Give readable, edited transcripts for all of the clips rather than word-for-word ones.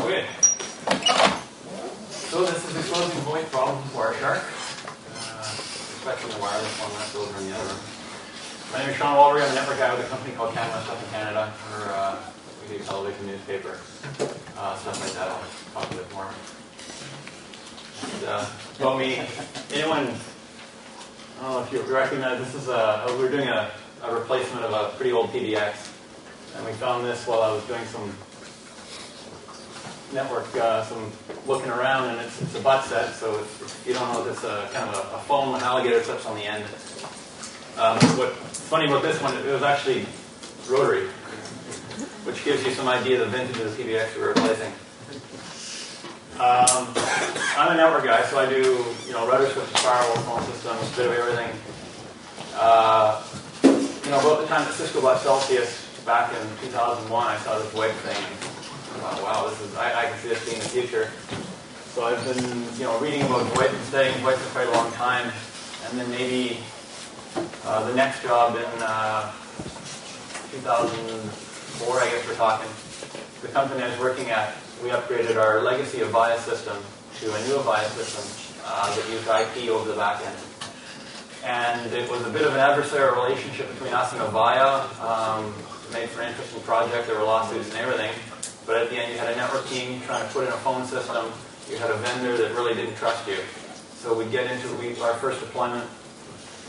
Okay. So this is exposing VoIP problems with Wireshark. Especially the wireless one, that's over in the other room. My name is Sean Walberg. I'm a network guy with a company called Canada Stuff in Canada. We do television, newspaper, stuff like that. I'll talk a bit more. About me, anyone, I don't know if you recognize, this is we're doing a replacement of a pretty old PBX. And we found this while I was doing some network, some looking around, and it's a butt set, so if you don't know, it's kind of a foam with alligator clips on the end. What's funny about this one, it was actually rotary, which gives you some idea of the vintage of the PBX we were replacing. I'm a network guy, so I do router switches, firewall, phone systems, a bit of everything. About the time that Cisco bought Celsius back in 2001, I saw this VoIP thing, and I thought, wow, I can see this being the future. So I've been reading about VoIP and studying VoIP for quite a long time, and then maybe the next job in 2004, I guess we're talking, the company I was working at, we upgraded our legacy Avaya system to a new Avaya system that used IP over the back end. And it was a bit of an adversarial relationship between us and Avaya. It made for an interesting project. There were lawsuits and everything. But at the end, you had a network team trying to put in a phone system. You had a vendor that really didn't trust you. So we'd get into our first deployment.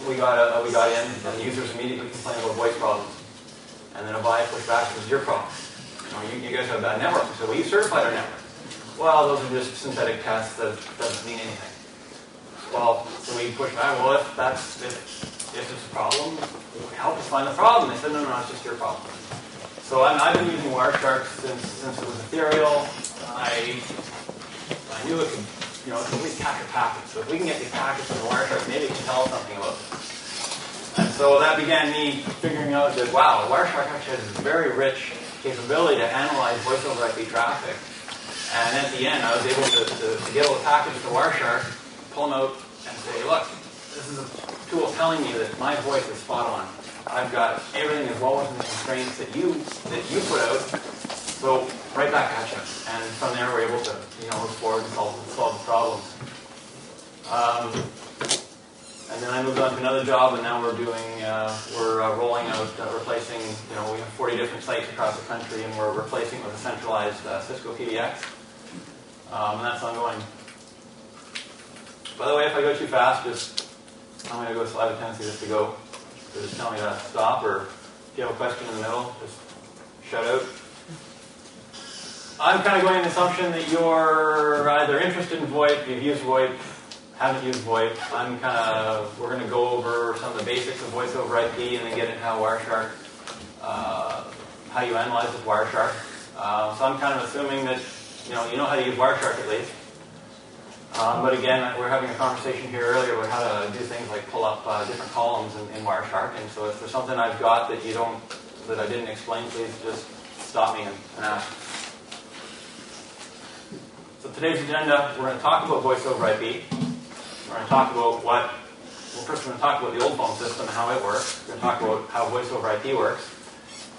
We got in, and the users immediately complained about voice problems. And then Avaya pushed back, it was your problem. You guys have a bad network. So you certified our network. Well, those are just synthetic tests. That doesn't mean anything. Well, so we pushed back. Well, if it's a problem, help us find the problem. They said, no, it's just your problem. So I've been using Wireshark since it was ethereal. I knew it could, it's at least capture packets. So if we can get these packets from Wireshark, maybe it can tell us something about them. And so that began me figuring out that, wow, Wireshark actually has this very rich capability to analyze voice over IP traffic. And at the end, I was able to get all the packages to Wireshark, pull them out, and say, look, this is a tool telling me that my voice is spot on. I've got everything as well within the constraints that you put out. So right back at you. And from there, we're able to look forward and solve the problem. And then I moved on to another job, and now we're rolling out, replacing. We have 40 different sites across the country, and we're replacing with a centralized Cisco PBX, and that's ongoing. By the way, if I go too fast, I'm going to go so I have a tendency just to go. So just tell me to stop, or if you have a question in the middle, just shout out. I'm kind of going on the assumption that you're either interested in VoIP, you've used VoIP, haven't used VoIP. We're going to go over some of the basics of voice over IP, and then get into how Wireshark, how you analyze with Wireshark. So I'm kind of assuming that you know how to use Wireshark at least. But again, we were having a conversation here earlier about how to do things like pull up different columns in Wireshark. And so if there's something I've got that I didn't explain, please just stop me and ask. So today's agenda, we're going to talk about voice over IP. We're going to talk about first we're going to talk about the old phone system and how it works. We're going to talk about how voice over IP works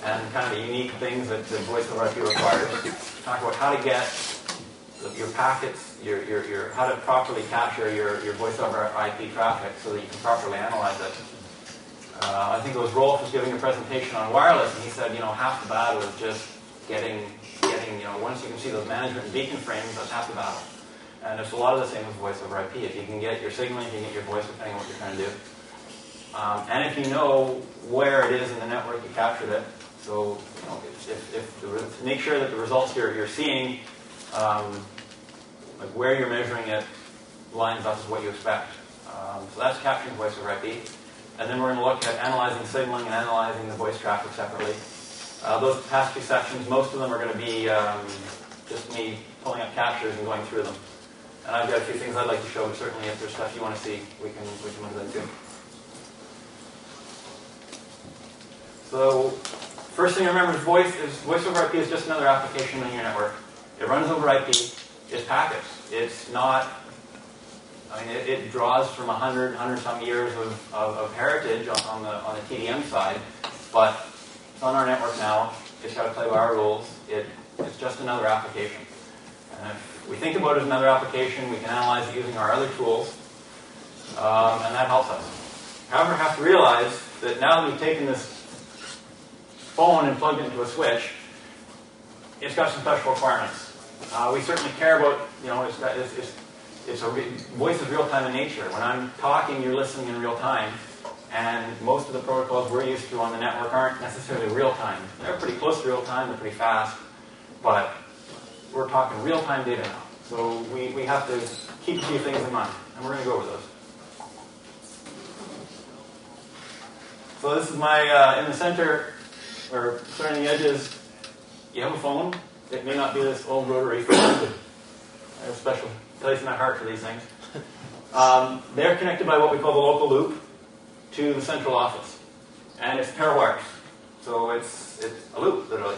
and kind of the unique things that voice over IP requires. We'll talk about how to get your packets, how to properly capture your voice over IP traffic so that you can properly analyze it. I think it was Rolf was giving a presentation on wireless, and he said, half the battle is just getting, once you can see those management and beacon frames, that's half the battle. And it's a lot of the same with voice over IP. If you can get your signaling, if you can get your voice, depending on what you're trying to do. And if you know where it is in the network, you captured it. So, make sure that the results you're seeing, like where you're measuring it, lines up with what you expect. So that's capturing voice over IP. And then we're going to look at analyzing signaling and analyzing the voice traffic separately. Those past two sections, most of them are going to be just me pulling up captures and going through them. And I've got a few things I'd like to show, but certainly if there's stuff you want to see, we can move into. So, first thing to remember is voice over IP is just another application on your network. It runs over IP. It's packets. It's not. It draws from 100 some years of heritage on the TDM side, but it's on our network now. It's got to play by our rules. It's just another application. And if we think about it as another application, we can analyze it using our other tools, and that helps us. However, have to realize that now that we've taken this phone and plugged it into a switch, it's got some special requirements. We certainly care about, voice is real-time in nature. When I'm talking, you're listening in real time. And most of the protocols we're used to on the network aren't necessarily real-time. They're pretty close to real-time, they're pretty fast, but we're talking real-time data now. So we have to keep a few things in mind, and we're going to go over those. So this is my, in the center, or surrounding the edges, you have a phone. It may not be this old rotary phone, but I have a special place in my heart for these things. They're connected by what we call the local loop to the central office. And it's a pair of wires. So it's a loop, literally.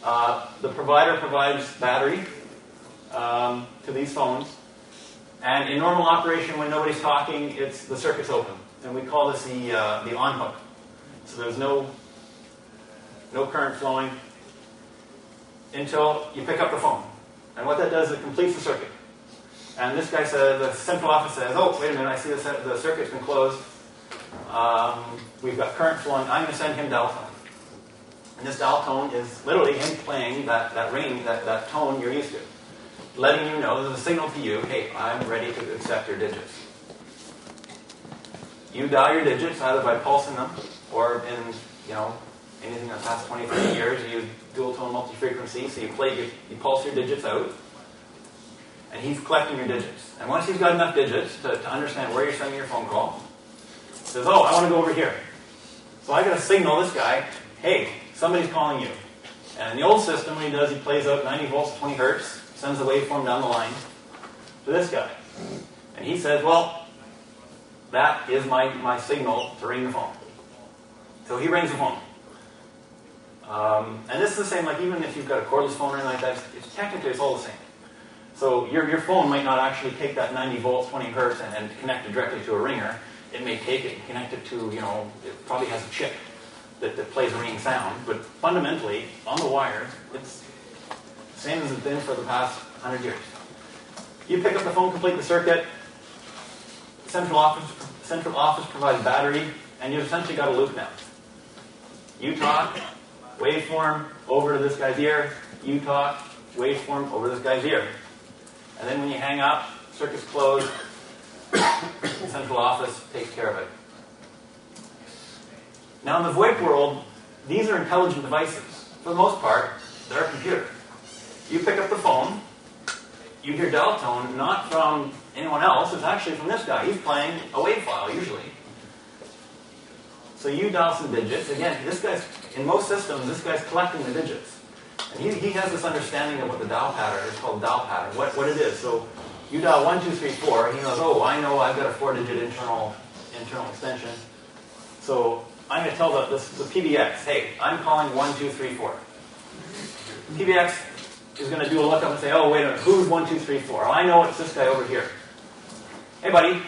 The provider provides battery to these phones. And in normal operation, when nobody's talking, the circuit's open. And we call this the on hook. So there's no current flowing until you pick up the phone. And what that does is it completes the circuit. And this guy says, the central office says, oh, wait a minute, I see the circuit's been closed. We've got current flowing. I'm going to send him dial tone. And this dial tone is literally him playing that ring, that tone you're used to. Letting you know, there's a signal to you, hey, I'm ready to accept your digits. You dial your digits either by pulsing them or in, anything that's past 20, 30 years, you use dual tone multi-frequency, so you pulse your digits out, and he's collecting your digits. And once he's got enough digits to understand where you're sending your phone call, he says, oh, I want to go over here. So I got to signal this guy, hey, somebody's calling you. And in the old system, what he does, he plays out 90 volts, 20 hertz, sends the waveform down the line to this guy. And he says, well, that is my signal to ring the phone. So he rings the phone. And this is the same, like even if you've got a cordless phone or anything like that, technically it's all the same. So your phone might not actually take that 90 volts, 20 hertz and connect it directly to a ringer. It may take it and connect it to, it probably has a chip that plays a ringing sound. But fundamentally, on the wire, it's the same as it's been for the past 100 years. You pick up the phone, complete the circuit. Central office provides battery, and you've essentially got a loop now. You talk, waveform over to this guy's ear. You talk, waveform over to this guy's ear. And then when you hang up, circuit's closed. The central office takes care of it. Now in the VoIP world, these are intelligent devices. For the most part, they're a computer. You pick up the phone, you hear dial tone, not from anyone else, it's actually from this guy. He's playing a wave file, usually. So you dial some digits. Again, in most systems, this guy's collecting the digits. And he has this understanding of what the dial pattern is called, dial pattern, what it is. So you dial 1, 2, 3, 4, and he knows, oh, I know I've got a 4-digit internal extension. So I'm going to tell the PBX, hey, I'm calling 1, 2, 3, 4. PBX is going to do a lookup and say, oh, wait a minute, who's 1, 2, 3, 4? Oh, I know it's this guy over here. Hey, buddy,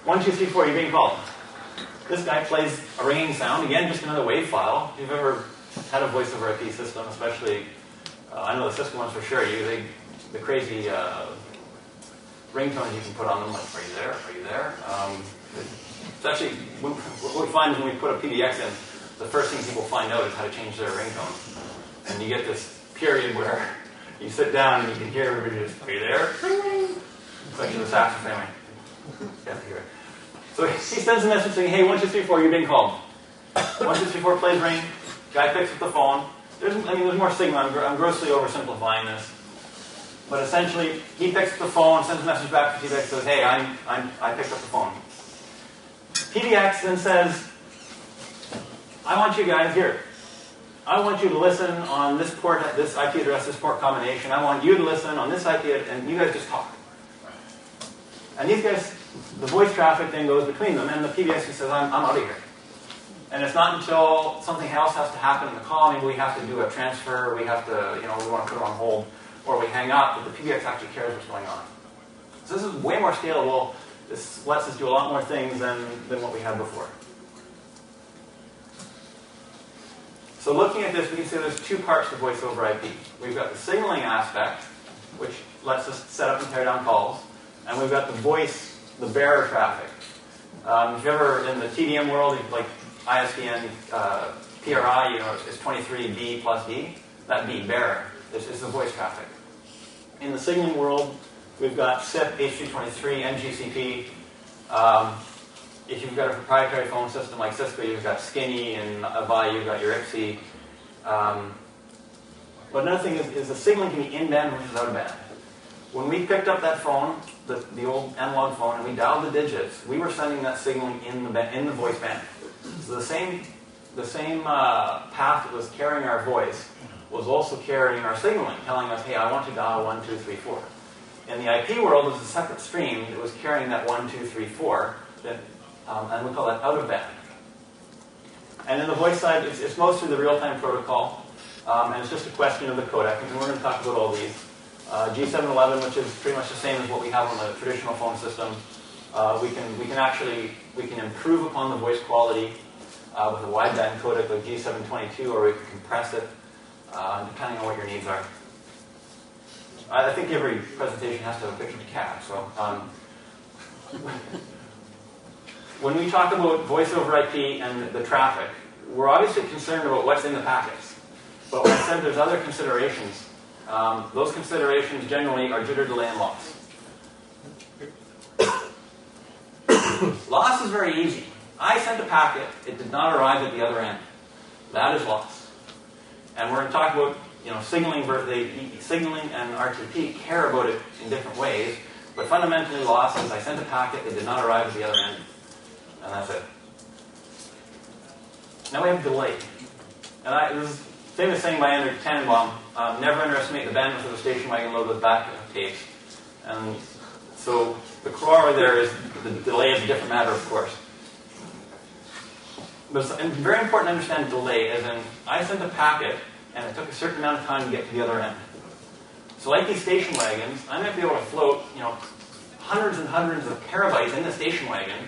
1, 2, 3, 4, you're being called. This guy plays a ringing sound. Again, just another wave file. If you've ever had a voice over IP system, especially, I know the Cisco ones for sure, the crazy ringtones you can put on them, like, are you there? Are you there? It's actually, what we find is when we put a PBX in, the first thing people find out is how to change their ringtone. And you get this period where you sit down and you can hear everybody just, are you there? It's actually the saxophone family. You have to hear it. So he sends a message saying, hey, 1, 2, 3, 4, you're being called. 1, 2, 3, 4 plays ring. Guy picks up the phone. There's more signal. I'm grossly oversimplifying this. But essentially, he picks up the phone, sends a message back to PBX, says, hey, I picked up the phone. PBX then says, I want you guys here. I want you to listen on this port, this IP address, this port combination. I want you to listen on this IP, and you guys just talk. And these guys, the voice traffic then goes between them, and the PBX says, I'm out of here. And it's not until something else has to happen in the call, maybe we have to do a transfer, we have to, we want to put it on hold, or we hang up, that the PBX actually cares what's going on. So this is way more scalable. This lets us do a lot more things than what we had before. So looking at this, we can see there's two parts to voice over IP. We've got the signaling aspect, which lets us set up and tear down calls. And we've got the voice, the bearer traffic. If you're ever in the TDM world, like ISDN, PRI, it's 23B plus D. That B, bearer, is the voice traffic. In the signaling world, we've got SIP, H223, NGCP. If you've got a proprietary phone system like Cisco, you've got Skinny, and Avaya, you've got your IPSI. But another thing is the signaling can be in-band versus out-of-band. When we picked up that phone, the old analog phone, and we dialed the digits, we were sending that signaling in the voice band. So the same path that was carrying our voice was also carrying our signaling, telling us, hey, I want to dial 1, 2, 3, 4. In the IP world, there's a separate stream that was carrying that 1, 2, 3, 4, and we call that out-of-band. And in the voice side, it's mostly the real-time protocol, and it's just a question of the codec, and we're going to talk about all these. G711, which is pretty much the same as what we have on the traditional phone system. We can improve upon the voice quality with a wideband codec like G722, or we can compress it, depending on what your needs are. I think every presentation has to have a picture of a cat, so when we talk about voice over IP and the traffic, we're obviously concerned about what's in the packets. But when I said there's other considerations, those considerations generally are jitter, delay, and loss. Loss is very easy. I sent a packet, it did not arrive at the other end. That is loss. And we're going to talk about signaling and RTP care about it in different ways, but fundamentally loss is I sent a packet, it did not arrive at the other end, and that's it. Now we have delay. And this is famous saying by Andrew Tannenbaum, never underestimate the bandwidth of a station wagon load with back tapes. And so the corollary there is the delay is a different matter, of course. But it's very important to understand delay, as in I sent a packet and it took a certain amount of time to get to the other end. So like these station wagons, I might be able to float hundreds and hundreds of terabytes in the station wagon,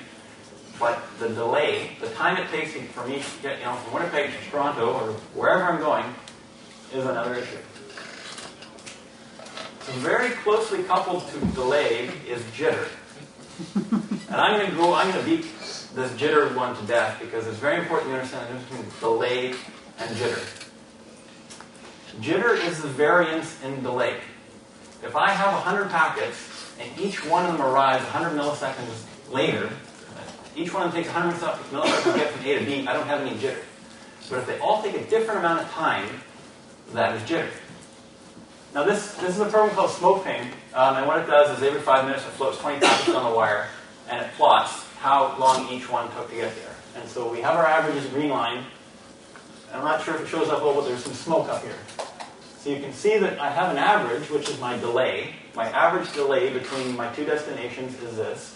but the delay, the time it takes for me to get from Winnipeg to Toronto or wherever I'm going, is another issue. So very closely coupled to delay is jitter. And I'm going to beat this jitter one to death because it's very important to understand the difference between delay and jitter. Jitter is the variance in delay. If I have 100 packets and each one of them arrives 100 milliseconds later, each one of them takes 100 milliseconds to get from A to B, I don't have any jitter. But if they all take a different amount of time, that is jitter. Now this is a program called SmokePing, and what it does is every 5 minutes it floats 20 packets on the wire, and it plots how long each one took to get there. And so we have our averages green line. I'm not sure if it shows up well, but there's some smoke up here. So you can see that I have an average, which is my delay. My average delay between my two destinations is this.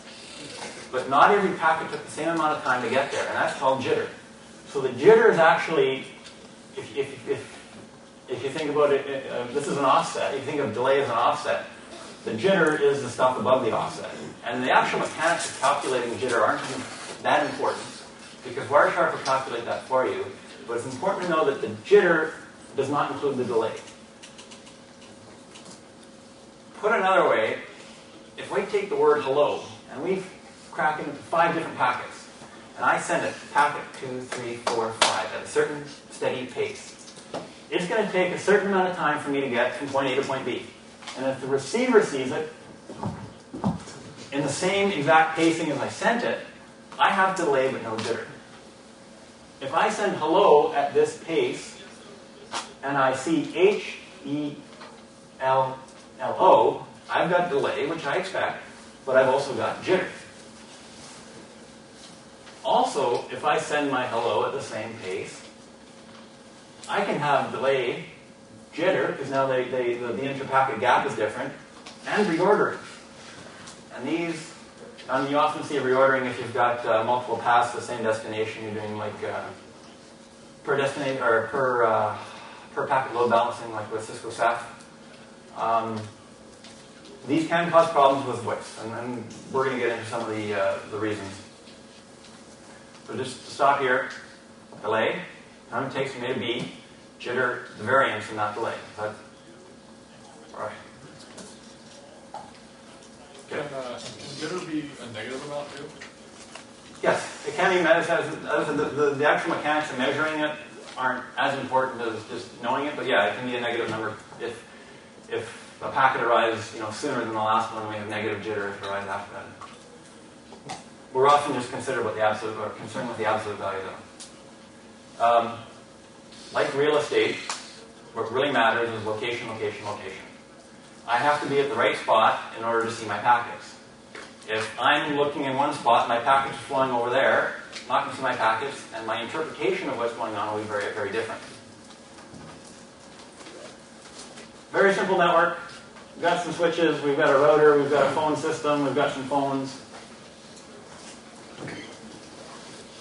But not every packet took the same amount of time to get there, and that's called jitter. So the jitter is actually, if you think about it, this is an offset. If you think of delay as an offset, the jitter is the stuff above the offset. And the actual mechanics of calculating jitter aren't that important, because Wireshark will calculate that for you. But it's important to know that the jitter does not include the delay. Put another way, if we take the word hello, and we crack it into 5 different packets, and I send it packet 2, 3, 4, 5 at a certain steady pace, it's going to take a certain amount of time for me to get from point A to point B. And if the receiver sees it in the same exact pacing as I sent it, I have delay but no jitter. If I send hello at this pace, and I see H-E-L-L-O, I've got delay, which I expect, but I've also got jitter. Also, if I send my hello at the same pace, I can have delay, jitter, because now the inter-packet gap is different, and reordering. And these, you often see reordering if you've got multiple paths to the same destination. You're doing like per destination or per packet load balancing, like with Cisco SAF. These can cause problems with voice, and we're going to get into some of the reasons. So just to stop here, delay, time it takes from A to B, jitter, the variance and not delay. All right. be a negative amount too? Yes, it can be measured. The actual mechanics of measuring it aren't as important as just knowing it, but yeah, it can be a negative number if a packet arrives sooner than the last one. We have negative jitter if it arrives after that. We're often just concerned with the absolute value though. Like real estate, what really matters is location, location, location. I have to be at the right spot in order to see my packets. If I'm looking in one spot, my packets are flowing over there, I'm not going to see my packets, and my interpretation of what's going on will be very, very different. Very simple network. We've got some switches, we've got a router, we've got a phone system, we've got some phones.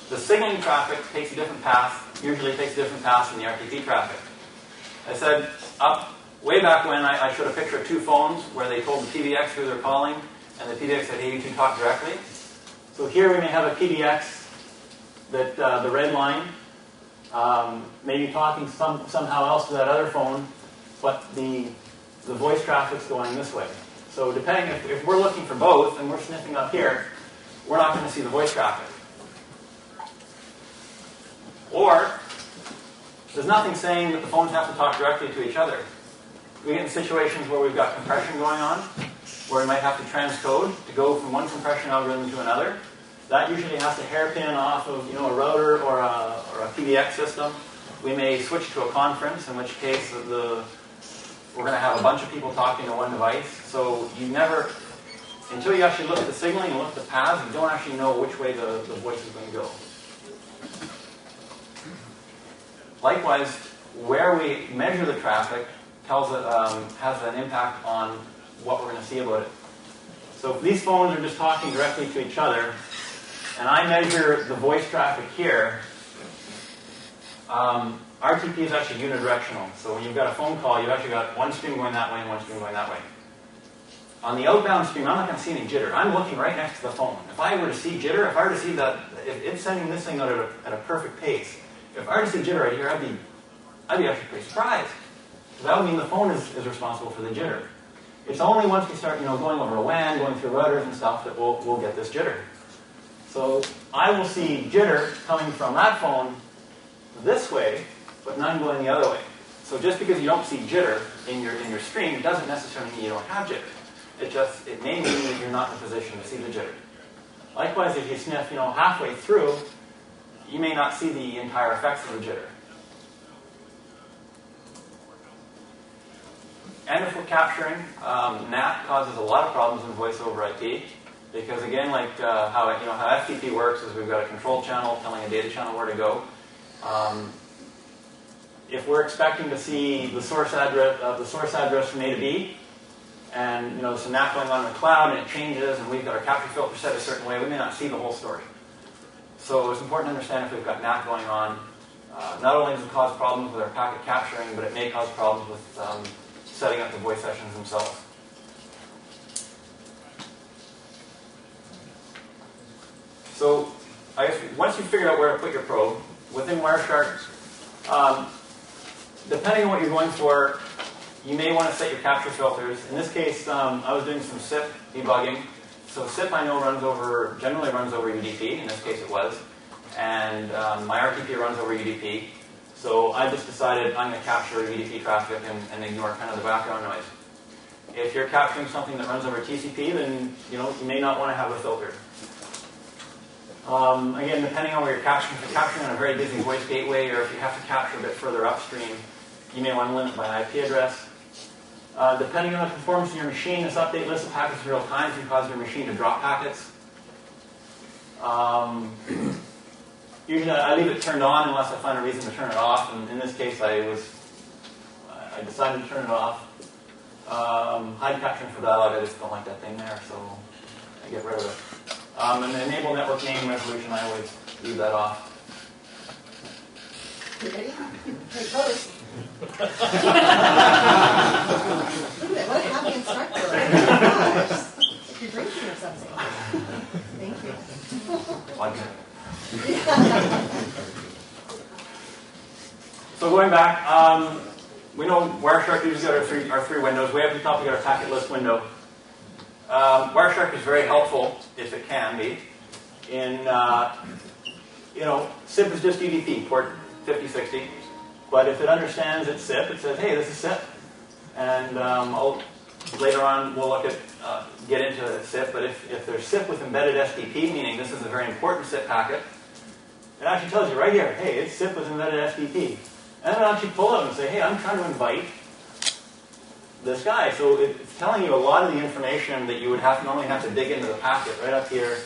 The signaling traffic takes a different path, usually takes a different path than the RTP traffic. I said way back when I showed a picture of two phones where they told the PBX who they're calling, and the PBX said, hey, you two talk directly. So here we may have a PBX that the red line may be talking somehow else to that other phone, but the voice traffic's going this way. So depending, if we're looking for both and we're sniffing up here, we're not going to see the voice traffic. Or, there's nothing saying that the phones have to talk directly to each other. We get in situations where we've got compression going on, where we might have to transcode to go from one compression algorithm to another. That usually has to hairpin off of a router or a PBX system. We may switch to a conference, in which case we're going to have a bunch of people talking to one device. So you never, until you actually look at the signaling and look at the paths, you don't actually know which way the voice is going to go. Likewise, where we measure the traffic has an impact on what we're going to see about it. So if these phones are just talking directly to each other, and I measure the voice traffic here, RTP is actually unidirectional. So when you've got a phone call, you've actually got one stream going that way and one stream going that way. On the outbound stream, I'm not going to see any jitter. I'm looking right next to the phone. If I were to see jitter, if I were to see that, if it's sending this thing out at a perfect pace, if I were to see jitter right here, I'd be actually pretty surprised. That would mean the phone is responsible for the jitter. It's only once we start, going over a WAN, going through routers and stuff, that we'll get this jitter. So I will see jitter coming from that phone this way, but none going the other way. So just because you don't see jitter in your stream doesn't necessarily mean you don't have jitter. It may mean that you're not in a position to see the jitter. Likewise, if you sniff, halfway through, you may not see the entire effects of the jitter. And if we're capturing, NAT causes a lot of problems in voice over IP, because again, like how FTP works is we've got a control channel telling a data channel where to go. If we're expecting to see the source address from A to B, and there's some NAT going on in the cloud and it changes, and we've got our capture filter set a certain way, we may not see the whole story. So it's important to understand if we've got NAT going on. Not only does it cause problems with our packet capturing, but it may cause problems with setting up the voice sessions themselves. So I guess once you've figured out where to put your probe, within Wireshark, depending on what you're going for, you may want to set your capture filters. In this case, I was doing some SIP debugging. So SIP I know generally runs over UDP. In this case it was. And my RTP runs over UDP. So I just decided I'm going to capture UDP traffic and ignore kind of the background noise. If you're capturing something that runs over TCP, then you may not want to have a filter. Again, depending on where you're capturing, if you're capturing on a very busy voice gateway, or if you have to capture a bit further upstream, you may want to limit by IP address. Depending on the performance of your machine, this update list of packets in real time can cause your machine to drop packets. Usually I leave it turned on unless I find a reason to turn it off, and in this case I decided to turn it off. Hide capturing for dialogue, I just don't like that thing there, so I get rid of it. And the enable network name resolution, I always leave that off. You ready? Hey, pose. What a happy instructor. Oh my gosh. If you're drinking or something. Thank you. So going back, we know Wireshark uses our three windows. Way up at the top we got our packet list window. Wireshark is very helpful, if it can be, in, SIP is just UDP, port 5060. But if it understands it's SIP, it says, hey, this is SIP. And later on, we'll look at, get into SIP. But if there's SIP with embedded SDP, meaning this is a very important SIP packet, it actually tells you right here, hey, it's SIP with embedded SDP. And it'll actually pull up and say, hey, I'm trying to invite this guy. So it's telling you a lot of the information that you would normally have to dig into the packet right up here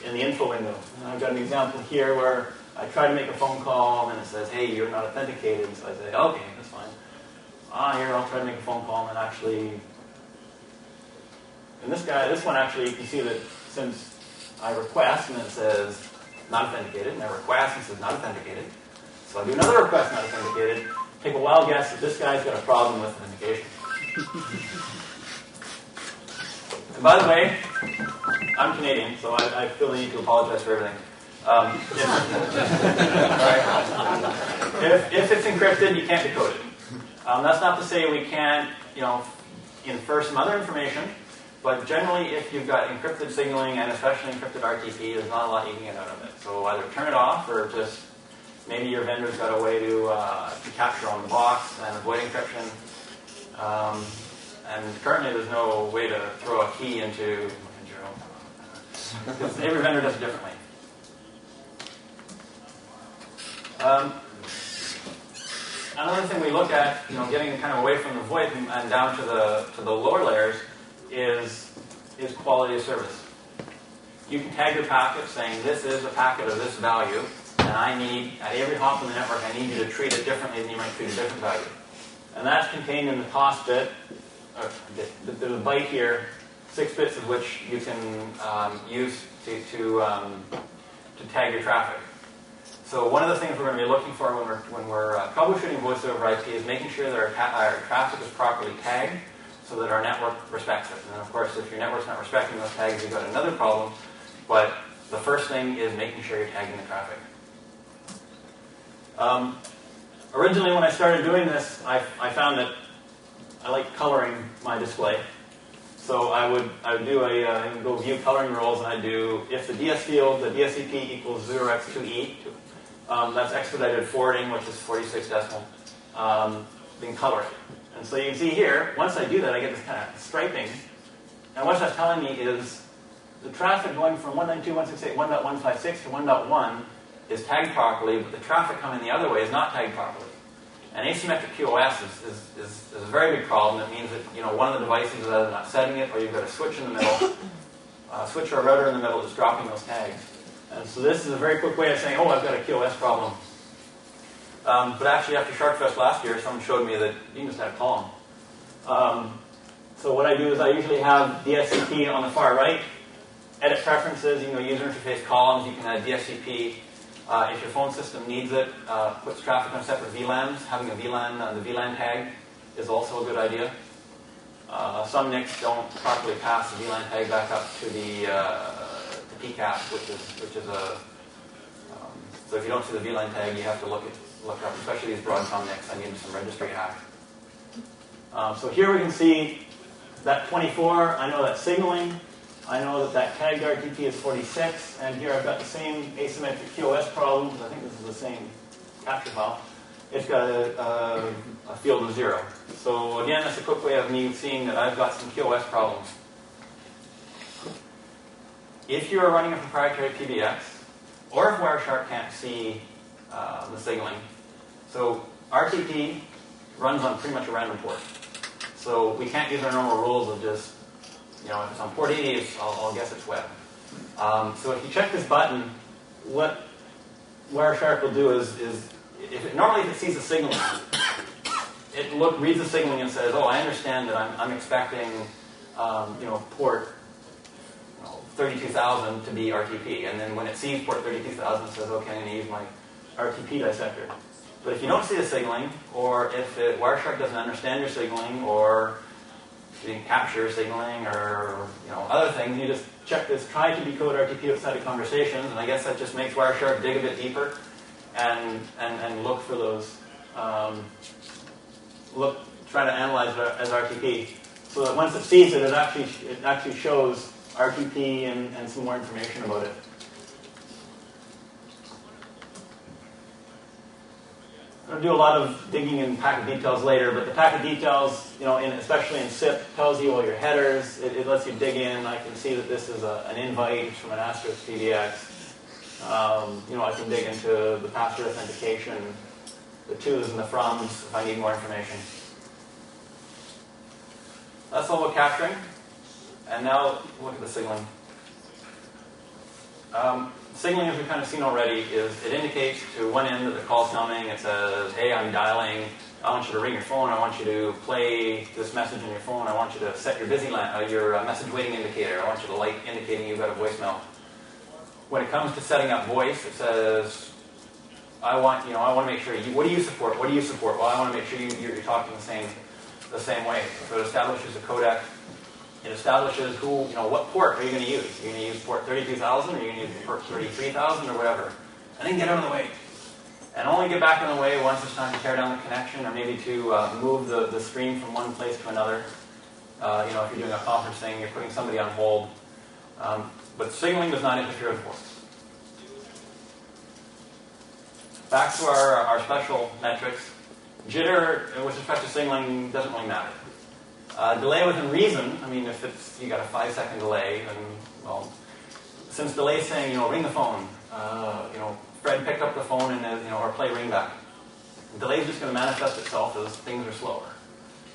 in the info window. And I've got an example here where I try to make a phone call and it says, hey, you're not authenticated. So I say, okay, that's fine. Here, I'll try to make a phone call and actually, and this one actually, you can see that since I request and it says not authenticated, and I request and it says not authenticated. So I do another request not authenticated, take a wild guess that this guy's got a problem with authentication. And by the way, I'm Canadian, so I feel the need to apologize for everything. If it's encrypted, you can't decode it. That's not to say we can't, infer some other information, but generally, if you've got encrypted signaling and especially encrypted RTP, there's not a lot you can get out of it. So either turn it off, or just maybe your vendor's got a way to capture on the box and avoid encryption. And currently, there's no way to throw a key into because every vendor does it differently. Another thing we look at, getting kind of away from the VoIP and down to the lower layers, is quality of service. You can tag your packet saying this is a packet of this value, and I need, at every hop in the network, I need you to treat it differently than you might treat a different value. And that's contained in the toss bit. There's a byte here, 6 bits of which you can use to tag your traffic. So one of the things we're going to be looking for when we're troubleshooting voice over IP is making sure that our traffic is properly tagged so that our network respects it. And of course, if your network's not respecting those tags, you've got another problem. But the first thing is making sure you're tagging the traffic. Originally, when I started doing this, I found that I like coloring my display. So I would go view coloring rules, and I'd do, if the DS field, the DSCP equals 0x2e, that's expedited forwarding, which is 46 decimal, then color it. And so you can see here, once I do that, I get this kind of striping. And what that's telling me is the traffic going from 192.168.1.156 to 1.1 is tagged properly, but the traffic coming the other way is not tagged properly. And asymmetric QoS is a very big problem. It means that one of the devices is either not setting it, or you've got a switch in the middle, switch or a router in the middle that's dropping those tags. And so this is a very quick way of saying, oh, I've got a QoS problem. But actually, after SharkFest last year, someone showed me that you can just add a column. So what I do is I usually have DSCP on the far right, edit preferences, user interface columns. You can add DSCP. If your phone system needs it, puts traffic on separate VLANs. Having a VLAN on the VLAN tag is also a good idea. Some NICs don't properly pass the VLAN tag back up to the PCAP, which is a. So if you don't see the VLAN tag, you have to look up, especially these Broadcom NICs. I need some registry hack. So here we can see that 24. I know that's signaling. I know that tagged RTP is 46, and here I've got the same asymmetric QoS problem, because I think this is the same capture file. It's got a field of 0. So again, that's a quick way of me seeing that I've got some QoS problems. If you are running a proprietary PBX, or if Wireshark can't see the signaling, so RTP runs on pretty much a random port. So we can't use our normal rules of just, if it's on port 80, I'll guess it's web. So if you check this button, what Wireshark will do is normally if it sees the signaling, it reads the signaling and says, oh, I understand that I'm expecting, port 32,000 to be RTP. And then when it sees port 32,000, it says, okay, I'm going to use my RTP dissector. But if you don't see the signaling, or if Wireshark doesn't understand your signaling, or you didn't capture signaling, or other things, you just check this, try to decode RTP outside of conversations, and I guess that just makes Wireshark dig a bit deeper and look for those, try to analyze it as RTP. so that once it sees it, it actually shows RTP and some more information about it. I'll do a lot of digging in packet details later, but the packet details, especially in SIP, tells you all your headers. It lets you dig in. I can see that this is an invite from an asterisk PBX. I can dig into the password authentication, the to's and the froms if I need more information. That's all about capturing. And now look at the signaling. Signaling, as we've kind of seen already, is it indicates to one end that the call's coming. It says, hey, I'm dialing. I want you to ring your phone. I want you to play this message on your phone. I want you to set your your message waiting indicator. I want you to light indicating you've got a voicemail. When it comes to setting up voice, it says, I want to make sure what do you support? What do you support? Well, I want to make sure you're talking the same way. So it establishes a codec. It establishes what port are you going to use? Are you going to use port 32,000 or are you going to use port 33,000 or whatever? And then get out of the way. And only get back in the way once it's time to tear down the connection or maybe to move the stream from one place to another. If you're doing a conference thing, you're putting somebody on hold. But signaling does not interfere with voice. Back to our special metrics. Jitter, with respect to signaling, doesn't really matter. Delay within reason, if you got a 5-second delay, then, since delay is saying, ring the phone, Fred picked up the phone and, or play ringback. Delay is just going to manifest itself as things are slower.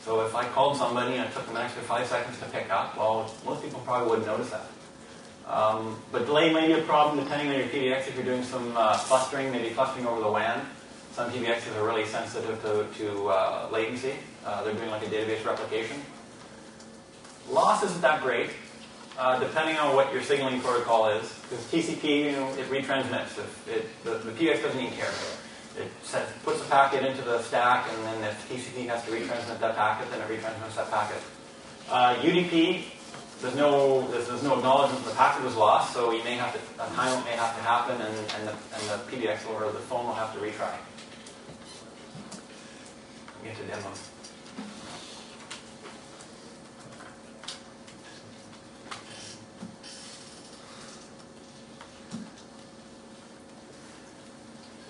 So if I called somebody and it took them an extra 5 seconds to pick up, well, most people probably wouldn't notice that. But delay may be a problem depending on your PBX. If you're doing some clustering, maybe clustering over the WAN. Some PBXs are really sensitive to latency. They're doing like a database replication. Loss isn't that great, depending on what your signaling protocol is. Because TCP, it retransmits. The PBX doesn't even care. It puts a packet into the stack, and then if TCP has to retransmit that packet, then it retransmits that packet. UDP, there's no acknowledgement that the packet was lost, so a timeout may have to happen, and the PBX or the phone will have to retry. Get to demos.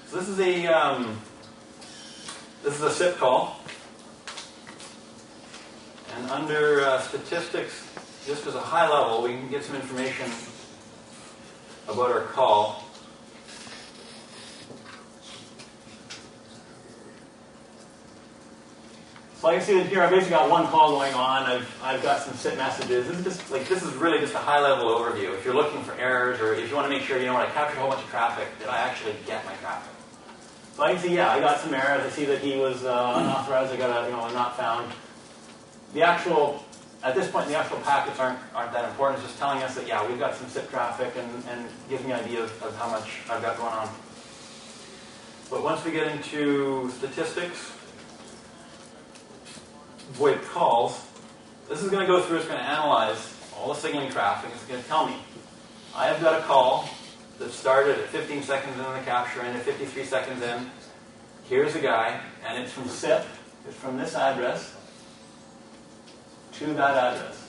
So this is a SIP call, and under statistics, just as a high level, we can get some information about our call. So I can see that here I've basically got one call going on. I've got some SIP messages. This is really just a high-level overview. If you're looking for errors, or if you want to make sure, I captured a whole bunch of traffic, did I actually get my traffic? So I can see, I got some errors. I see that he was unauthorized. I got a not found. At this point, the actual packets aren't that important. It's just telling us that we've got some SIP traffic and gives me an idea of how much I've got going on. But once we get into statistics, VoIP calls, this is going to go through, it's going to analyze all the signaling traffic. It's going to tell me, I have got a call that started at 15 seconds in the capture and at 53 seconds in. Here's a guy, and it's from SIP. It's from this address to that address.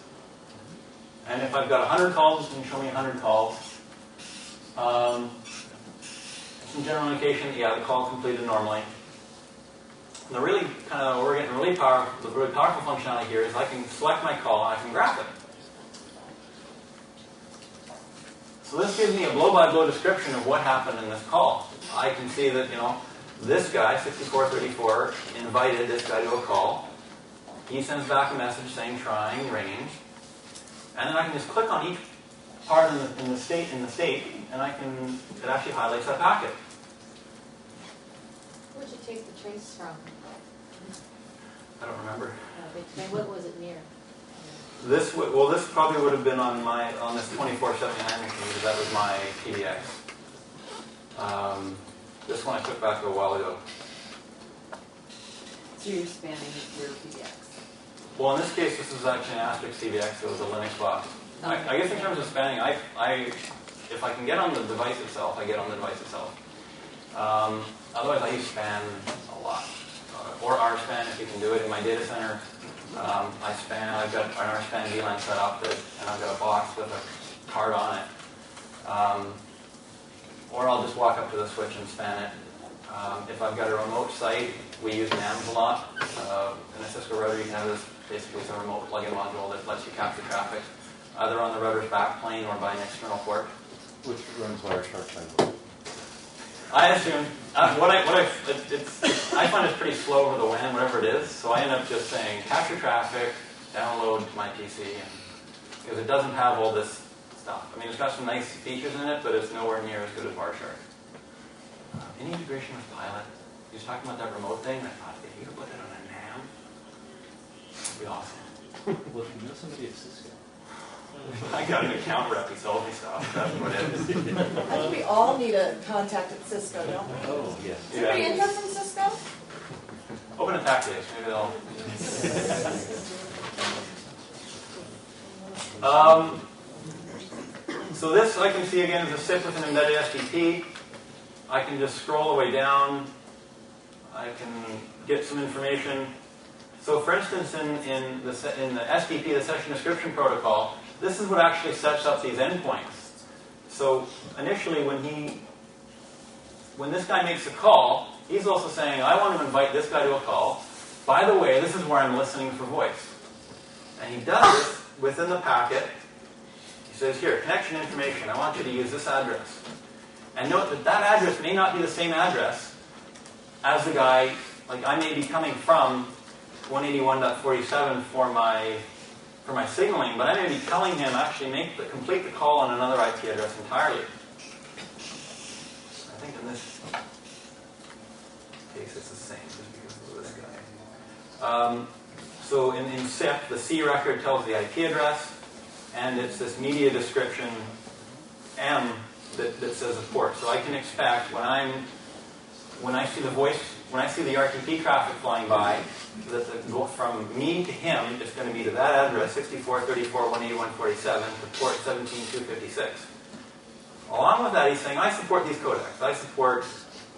And if I've got 100 calls, it's going to show me 100 calls. Some general indication, the call completed normally. And we're getting really powerful. The really powerful functionality here is I can select my call and I can graph it. So this gives me a blow-by-blow description of what happened in this call. I can see that this guy 6434 invited this guy to a call. He sends back a message saying trying, ringing, and then I can just click on each part in the state, and it actually highlights that packet. Where'd you take the trace from? I don't remember. And what was it near? This probably would have been on this 2479 machine because that was my PBX. This one I took back a while ago. So you're spanning your PBX. Well, in this case, this is actually an asterisk PBX. It was a Linux box. Okay. I guess in terms of spanning, if I can get on the device itself, I get on the device itself. Otherwise, I use span a lot. Or rspan if you can do it. In my data center, I've got an RSpan VLAN set up, and I've got a box with a card on it. Or I'll just walk up to the switch and span it. If I've got a remote site, we use NAMs a lot. In a Cisco router, you can have this basically a remote plug-in module that lets you capture traffic, either on the router's backplane or by an external port. Which runs Wireshark. I assume I find it's pretty slow over the WAN, whatever it is. So I end up just saying capture traffic, download to my PC, because it doesn't have all this stuff. I mean, it's got some nice features in it, but it's nowhere near as good as Wireshark. Any integration with Pilot? He was talking about that remote thing, and I thought, if you could put that on a NAM, that'd be awesome. Well, if you know somebody at Cisco. I got an account rep, he sold me stuff. That's what it is. I think we all need a contact at Cisco, don't we? Oh, yes. Is anybody interested in Cisco? Open attack days, maybe they'll. So this I can see again is a SIP with an embedded SDP. I can just scroll the way down. I can get some information. So for instance, in the SDP, the session description protocol, this is what actually sets up these endpoints. So initially when this guy makes a call, he's also saying, I want to invite this guy to a call. By the way, this is where I'm listening for voice. And he does this within the packet. He says, here, connection information, I want you to use this address. And note that that address may not be the same address as the guy, like I may be coming from 181.47 for my signaling, but I may be telling him actually complete the call on another IP address entirely. I think in this case it's the same, just because of this guy. So in SIP, the C record tells the IP address, and it's this media description M that says a port. So I can expect when I see the RTP traffic flying by, that from me to him, it's going to be to that address, 64.34.181.47, to port 17.256. Along with that, he's saying, I support these codecs. I support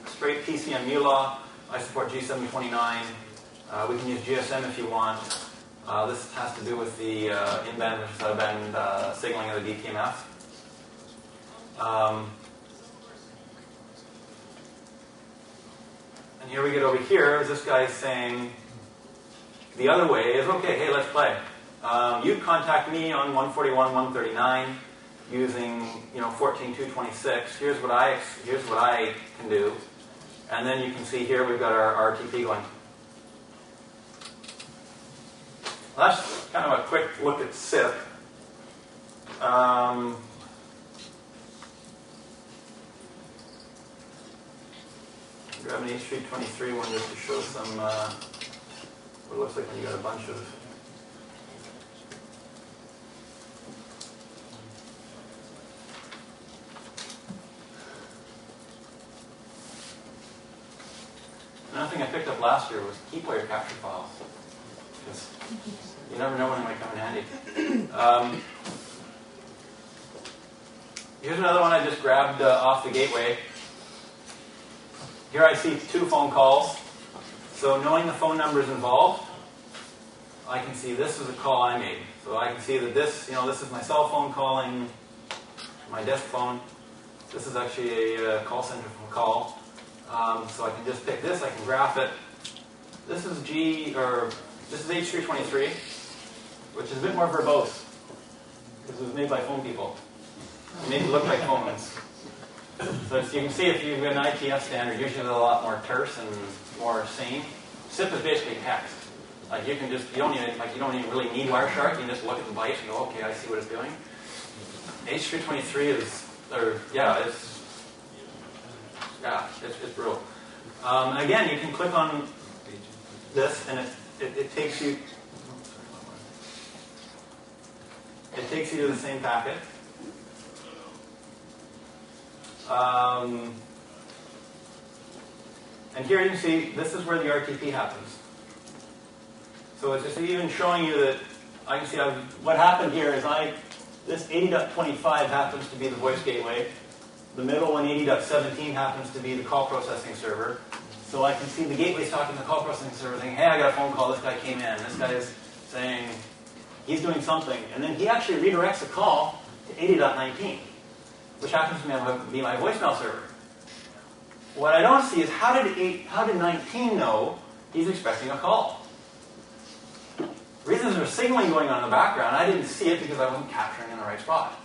straight PCM ULA. I support G729. We can use GSM if you want. This has to do with the in-band versus out-of-band signaling of the DTMF. And here we get over here, as this guy is saying, the other way is, okay, hey, let's play. You contact me on 141.139 using 14.226. Here's what I can do. And then you can see here we've got our RTP going. Well, that's kind of a quick look at SIP. Grab an H323 one just to show some what it looks like when you got a bunch of. Another thing I picked up last year was key player capture files. Because you never know when it might come in handy. Here's another one I just grabbed off the gateway. Here I see 2 phone calls. So knowing the phone numbers involved, I can see this is a call I made. So I can see that this is my cell phone calling my desk phone. This is actually a call center phone call. So I can just pick this, I can graph it. This is H323, which is a bit more verbose because it was made by phone people. It made it look like phones. So you can see if you've got an ITF standard, usually they're a lot more terse and more sane. SIP is basically text. Like you don't even really need Wireshark. You can just look at the bytes and go, okay, I see what it's doing. H323 it's brutal. And again, you can click on this, and it takes you. It takes you to the same packet. And here you can see this is where the RTP happens. So it's just even showing you that I can see what happened here is this 80.25 happens to be the voice gateway. The middle one, 80.17, happens to be the call processing server. So I can see the gateway's talking to the call processing server saying, hey, I got a phone call, this guy came in. This guy is saying he's doing something, and then he actually redirects a call to 80.19, which happens to be my voicemail server. What I don't see is how did 19 know he's expecting a call? The reason there's signaling going on in the background, I didn't see it because I wasn't capturing in the right spot.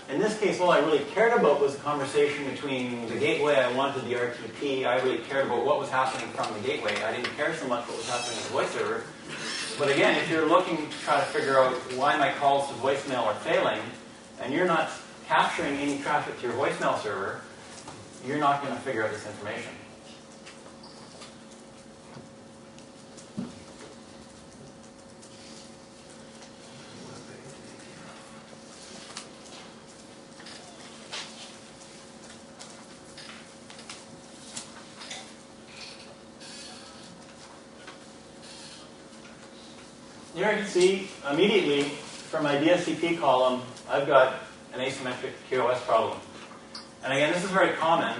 In this case, all I really cared about was the conversation between the gateway. I wanted the RTP. I really cared about what was happening from the gateway. I didn't care so much what was happening in the voice server. But again, if you're looking to try to figure out why my calls to voicemail are failing, and you're not capturing any traffic to your voicemail server, you're not going to figure out this information. Here I can see immediately from my DSCP column, I've got an asymmetric QoS problem. And again, this is very common.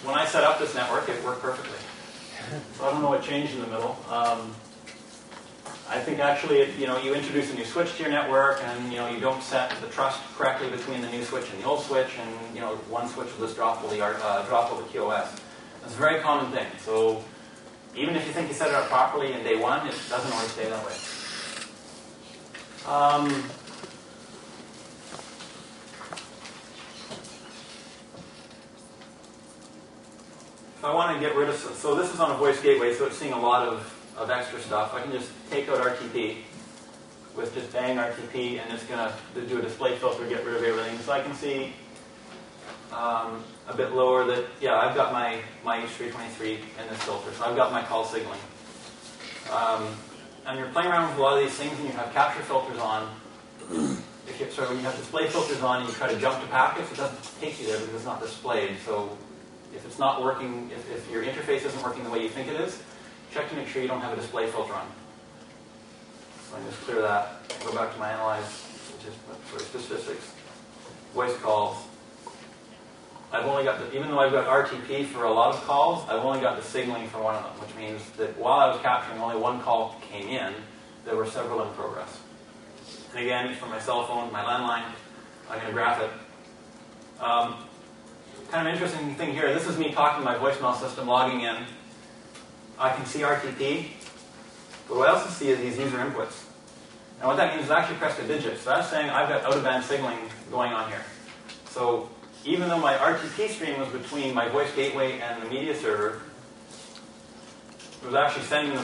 When I set up this network, it worked perfectly. So I don't know what changed in the middle. I think actually, you introduce a new switch to your network, and you don't set the trust correctly between the new switch and the old switch, and one switch will just drop all the QoS. That's a very common thing. So even if you think you set it up properly in day one, it doesn't always stay that way. If I want to get rid of, so this is on a voice gateway, so it's seeing a lot of extra stuff. I can just take out RTP with just bang RTP, and it's going to do a display filter, get rid of everything. So I can see a bit lower that, yeah, I've got my H323 in this filter, so I've got my call signaling. And you're playing around with a lot of these things, and you have capture filters on. When you have display filters on and you try to jump to packets, it doesn't take you there because it's not displayed. So if it's not working, if your interface isn't working the way you think it is, check to make sure you don't have a display filter on. So I can just clear that. Go back to my analyze, which is statistics, voice calls. I've only got even though I've got RTP for a lot of calls, I've only got the signaling for one of them, which means that while I was capturing, only one call came in. There were several in progress. And again, it's from my cell phone, my landline. I'm going to graph it. Kind of interesting thing here. This is me talking to my voicemail system, logging in. I can see RTP, but what I also see is these user inputs. And what that means is I actually pressed a digit. So that's saying I've got out-of-band signaling going on here. So even though my RTP stream was between my voice gateway and the media server, it was actually sending the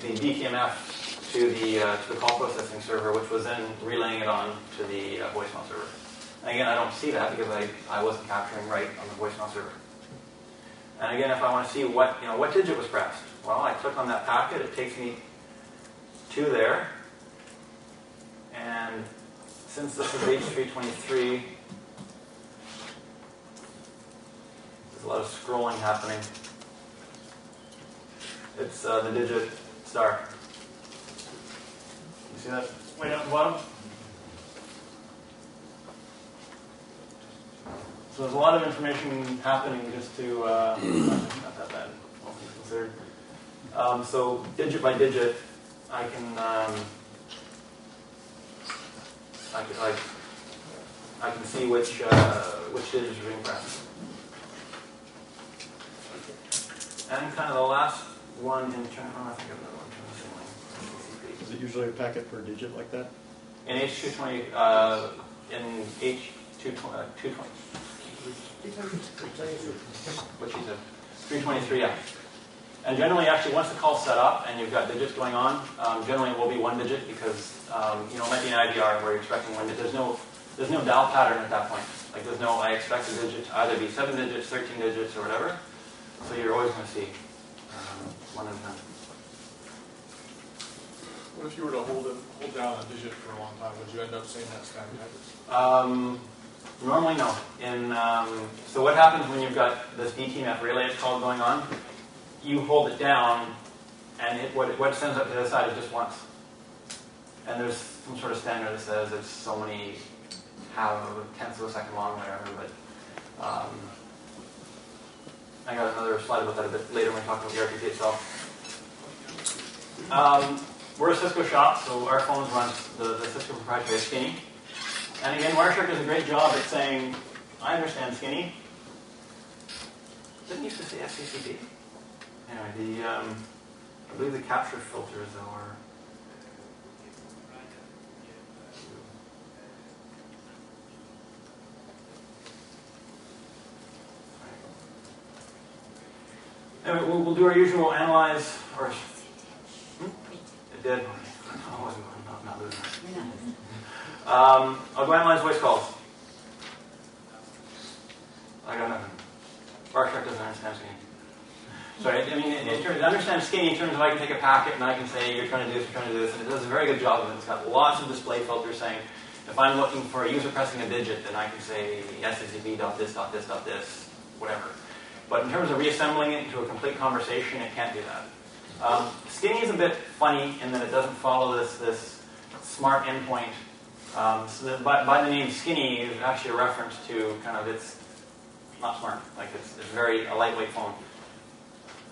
DTMF to the call processing server, which was then relaying it on to the voicemail server. And again, I don't see that because I wasn't capturing right on the voicemail server. And again, if I want to see what digit was pressed, well, I click on that packet. It takes me to there. And since this is H323, there's a lot of scrolling happening. It's the digit star. You see that way down at the bottom? So there's a lot of information happening just to, not that bad, all things considered. So digit by digit, I can see which digits are being pressed. And kind of the last one in terms, I think I have another one in terms of signaling. Is it usually a packet per digit like that? In H220, in H220, what she said, 323, yeah. And generally, actually, once the call's set up and you've got digits going on, generally it will be one digit because it might be an IVR where you're expecting one digit. There's no dial pattern at that point. Like there's no I expect a digit to either be 7 digits, 13 digits, or whatever. So you're always going to see one at a time. What if you were to hold down a digit for a long time? Would you end up saying that standard? Normally, no. So what happens when you've got this DTMF relay call going on? You hold it down, and what it sends up to the side is just once. And there's some sort of standard that says it's so many have tenths of a second long, whatever. But I got another slide about that a bit later when we talk about the RTP itself. We're a Cisco shop, so our phones run the Cisco proprietary Skinny. And again, Wireshark does a great job at saying, I understand Skinny. Didn't used to say SCCP. Anyway, I believe the capture filters though are. Anyway, we'll do our usual analyze, or it did. I'm not losing it. I'll go analyze voice calls. I got nothing. Wireshark doesn't understand Skinny. Sorry, I mean, in terms of understand Skinny in terms of I can take a packet and I can say you're trying to do this, you're trying to do this, and it does a very good job of it. It's got lots of display filters saying if I'm looking for a user pressing a digit, then I can say SCCP.this, whatever. But in terms of reassembling it into a complete conversation, it can't do that. Skinny is a bit funny in that it doesn't follow this smart endpoint. So that by the name Skinny is actually a reference to kind of it's not smart, like it's very a lightweight phone.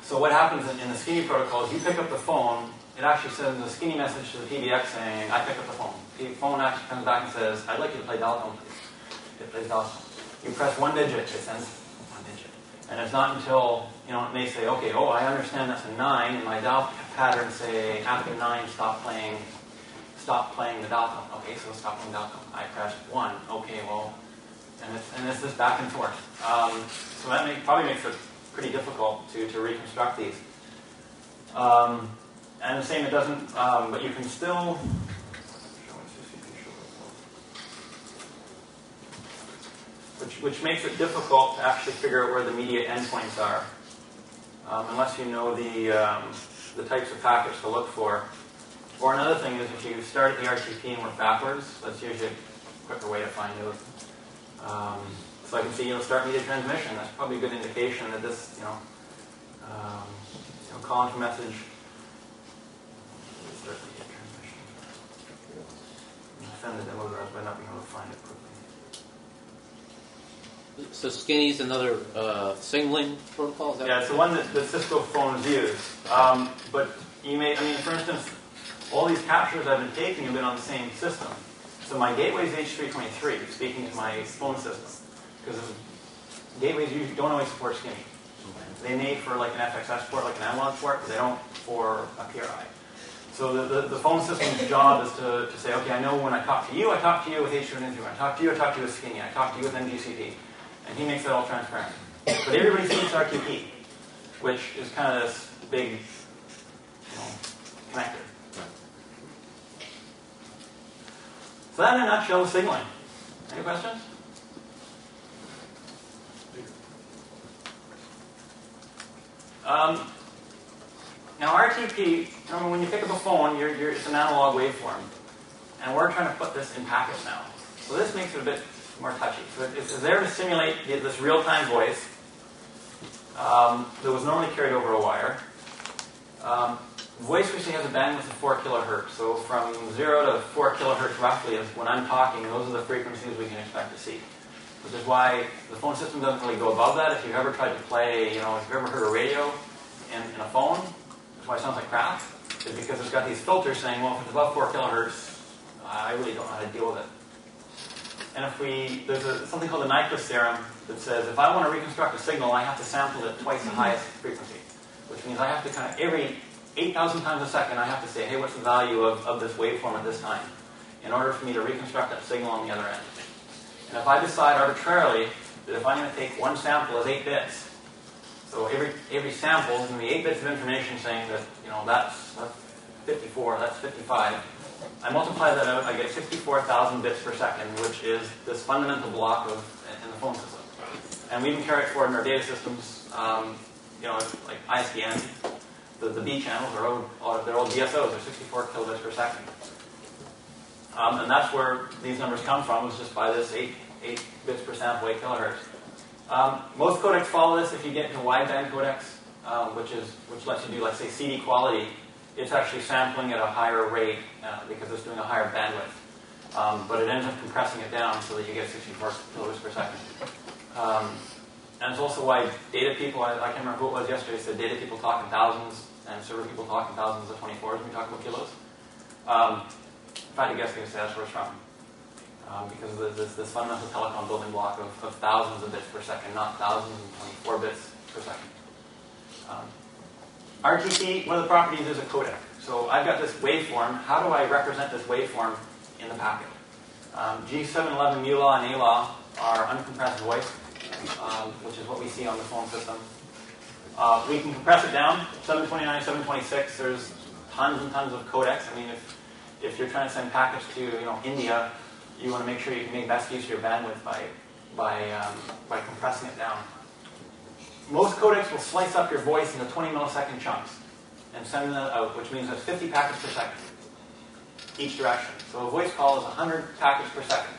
So what happens in the Skinny protocol is you pick up the phone, it actually sends a Skinny message to the PBX saying, I picked up the phone. The phone actually comes back and says, I'd like you to play dial tone, please. It plays dial tone. You press one digit, it sends one digit. And it's not until, it may say, okay, I understand that's a 9, and my dial pattern say, after 9, stop playing the dial tone. Okay, so stop playing dial tone. I pressed 1. Okay, well, and it's this back and forth. So that probably makes it pretty difficult to reconstruct these. And the same, it doesn't, but you can still, which makes it difficult to actually figure out where the immediate endpoints are, unless you know the types of packets to look for. Or another thing is if you start at the RTP and work backwards, that's usually a quicker way to find those. So I can see, start media transmission. That's probably a good indication that this, calling for message. Start media transmission. Send the demo browser by not being able to find it quickly. So Skinny's another signaling protocol? Is that it's the one that the Cisco phones use. But you may, for instance, all these captures I've been taking have been on the same system. So my gateway is H323, speaking to my phone system. Because gateways usually don't always support Skinny. They may for like an FXS port, like an analog port, but they don't for a PRI. So the phone system's job is to say, okay, I know when I talk to you with H323. When I talk to you with Skinny. I talk to you with MGCP. And he makes that all transparent. But everybody sees RTP, which is kind of this big connector. So that in a nutshell is signaling. Any questions? Now RTP, when you pick up a phone, it's an analog waveform. And we're trying to put this in packets now. So this makes it a bit more touchy. So it's there to simulate this real-time voice that was normally carried over a wire. Voice receive has a bandwidth of 4 kilohertz. So from 0 to 4 kilohertz roughly is when I'm talking, those are the frequencies we can expect to see. Which is why the phone system doesn't really go above that. If you've ever tried to play, if you've ever heard a radio in a phone, that's why it sounds like crap, is because it's got these filters saying, well, if it's above 4 kilohertz, I really don't know how to deal with it. And there's something called the Nyquist theorem that says if I want to reconstruct a signal, I have to sample it twice the highest frequency. Which means I have to kind of, every 8,000 times a second, I have to say, hey, what's the value of this waveform at this time? In order for me to reconstruct that signal on the other end. And if I decide arbitrarily that if I'm going to take one sample as 8 bits, so every sample is going to be 8 bits of information saying that, that's 54, that's 55. I multiply that out, I get 64,000 bits per second, which is this fundamental block in the phone system. And we even carry it forward in our data systems, like ISDN, the B channels, they're all DSOs, they're 64 kilobits per second. And that's where these numbers come from, is just by this 8 bits per sample, 8 kilohertz. Most codecs follow this. If you get into wideband codecs, which lets you do, let's say, CD quality, it's actually sampling at a higher rate because it's doing a higher bandwidth. but it ends up compressing it down so that you get 64 kilobits per second. And it's also why data people, I can't remember who it was yesterday, said data people talk in thousands and server people talk in thousands of 24s when we talk about kilos. If I had to guess, I would say that's where it's from. Because there's this fundamental telecom building block of thousands of bits per second, not thousands and 24 bits per second. RTC, one of the properties is a codec. So I've got this waveform. How do I represent this waveform in the packet? G711 MULA and ALA are uncompressed voice, which is what we see on the phone system. We can compress it down, 729, 726. There's tons and tons of codecs. I mean, if you're trying to send packets to India, you want to make sure you can make best use of your bandwidth by compressing it down. Most codecs will slice up your voice into 20 millisecond chunks and send them out, which means that's 50 packets per second each direction. So a voice call is 100 packets per second.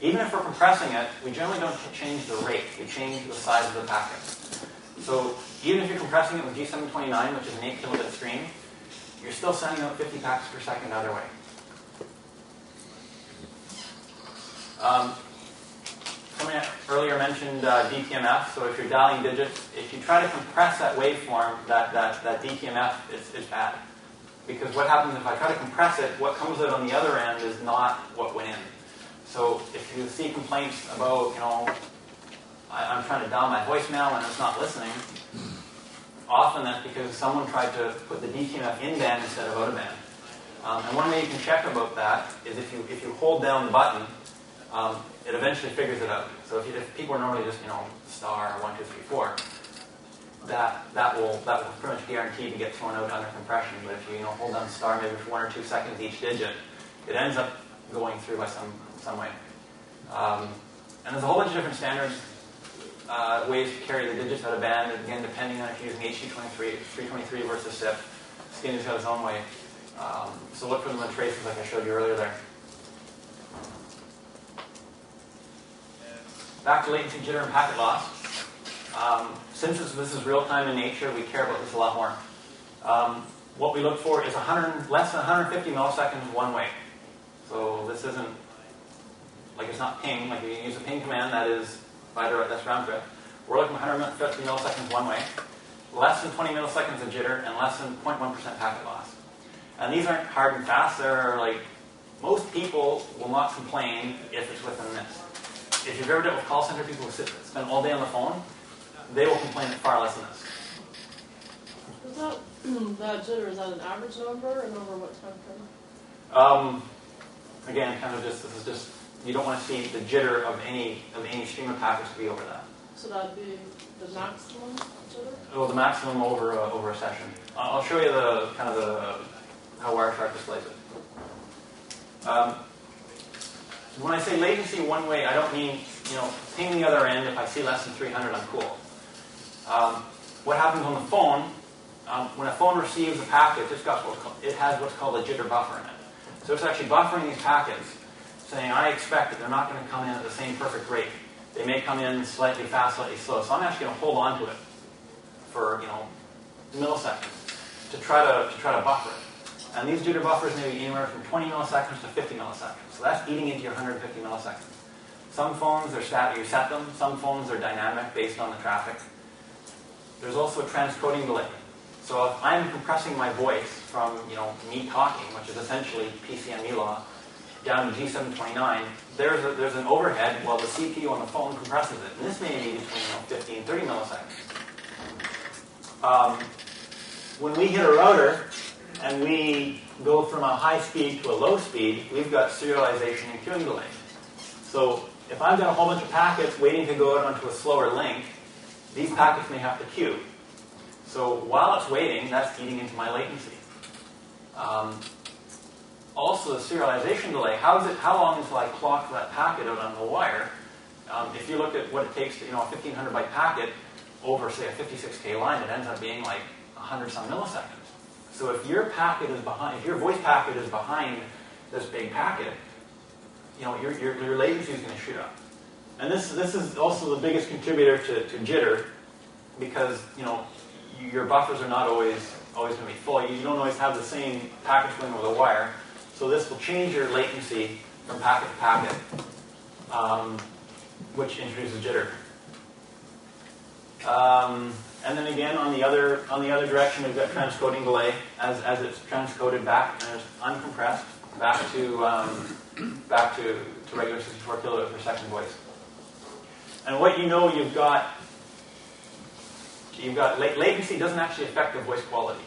Even if we're compressing it, we generally don't change the rate. We change the size of the packet. So even if you're compressing it with G729, which is an 8 kilobit stream, you're still sending out 50 packets per second either way. Somebody earlier mentioned DTMF. So if you're dialing digits, if you try to compress that waveform, that DTMF is bad. Because what happens if I try to compress it, what comes out on the other end is not what went in. So if you see complaints about, I'm trying to dial my voicemail and it's not listening, often that's because someone tried to put the DTMF in band instead of out of band. And one way you can check about that is if you hold down the button, it eventually figures it out. So if people are normally just star 1, 2, 3, 4, that will pretty much guarantee to get thrown out under compression. But if you hold down star maybe for 1 or 2 seconds each digit, it ends up going through by some way. And there's a whole bunch of different standards ways to carry the digits out of band. And again, depending on if you're using HC23, 323 versus SIP, Skinner's got his own way. So look for them in traces like I showed you earlier there. Back to latency, jitter, and packet loss. Since this is real-time in nature, we care about this a lot more. What we look for is less than 150 milliseconds one way. So this isn't, it's not ping. Like if you use a ping command, that's round trip. We're looking at 150 milliseconds one way, less than 20 milliseconds of jitter, and less than 0.1% packet loss. And these aren't hard and fast. They're most people will not complain if it's within this. If you've ever dealt with call center people who spend all day on the phone, they will complain at far less than this. Is that jitter, is that an average number and over what time frame? Again, this is just, you don't want to see the jitter of any stream of packets to be over that. So that would be the maximum jitter? Oh, the maximum over a session. I'll show you how Wireshark displays it. When I say latency one way, I don't mean, ping the other end. If I see less than 300, I'm cool. What happens on the phone, when a phone receives a packet, it has what's called a jitter buffer in it. So it's actually buffering these packets, saying, I expect that they're not going to come in at the same perfect rate. They may come in slightly fast, slightly slow. So I'm actually going to hold on to it for, milliseconds to try to buffer it. And these jitter buffers may be anywhere from 20 milliseconds to 50 milliseconds. So that's eating into your 150 milliseconds. Some phones are static, you set them. Some phones are dynamic based on the traffic. There's also a transcoding delay. So if I'm compressing my voice from me talking, which is essentially PCME-law, down to G729, there's an overhead while the CPU on the phone compresses it. And this may be between 50 and 30 milliseconds. When we hit a router and we go from a high speed to a low speed, we've got serialization and queuing delay. So if I've got a whole bunch of packets waiting to go out onto a slower link, these packets may have to queue. So while it's waiting, that's eating into my latency. Also, the serialization delay. How long until I clock that packet out on the wire? If you look at what it takes to, a 1500 byte packet over, say, a 56K line, it ends up being 100-some milliseconds. So if your packet is behind, if your voice packet is behind this big packet, your latency is going to shoot up. And this is also the biggest contributor to jitter, because your buffers are not always going to be full. You don't always have the same packets going over the wire. So this will change your latency from packet to packet, which introduces jitter. And then again, on the other direction, we've got transcoding delay as it's transcoded back and it's uncompressed back to regular 64 kilobit per second voice. And what you know, you've got latency doesn't actually affect the voice quality.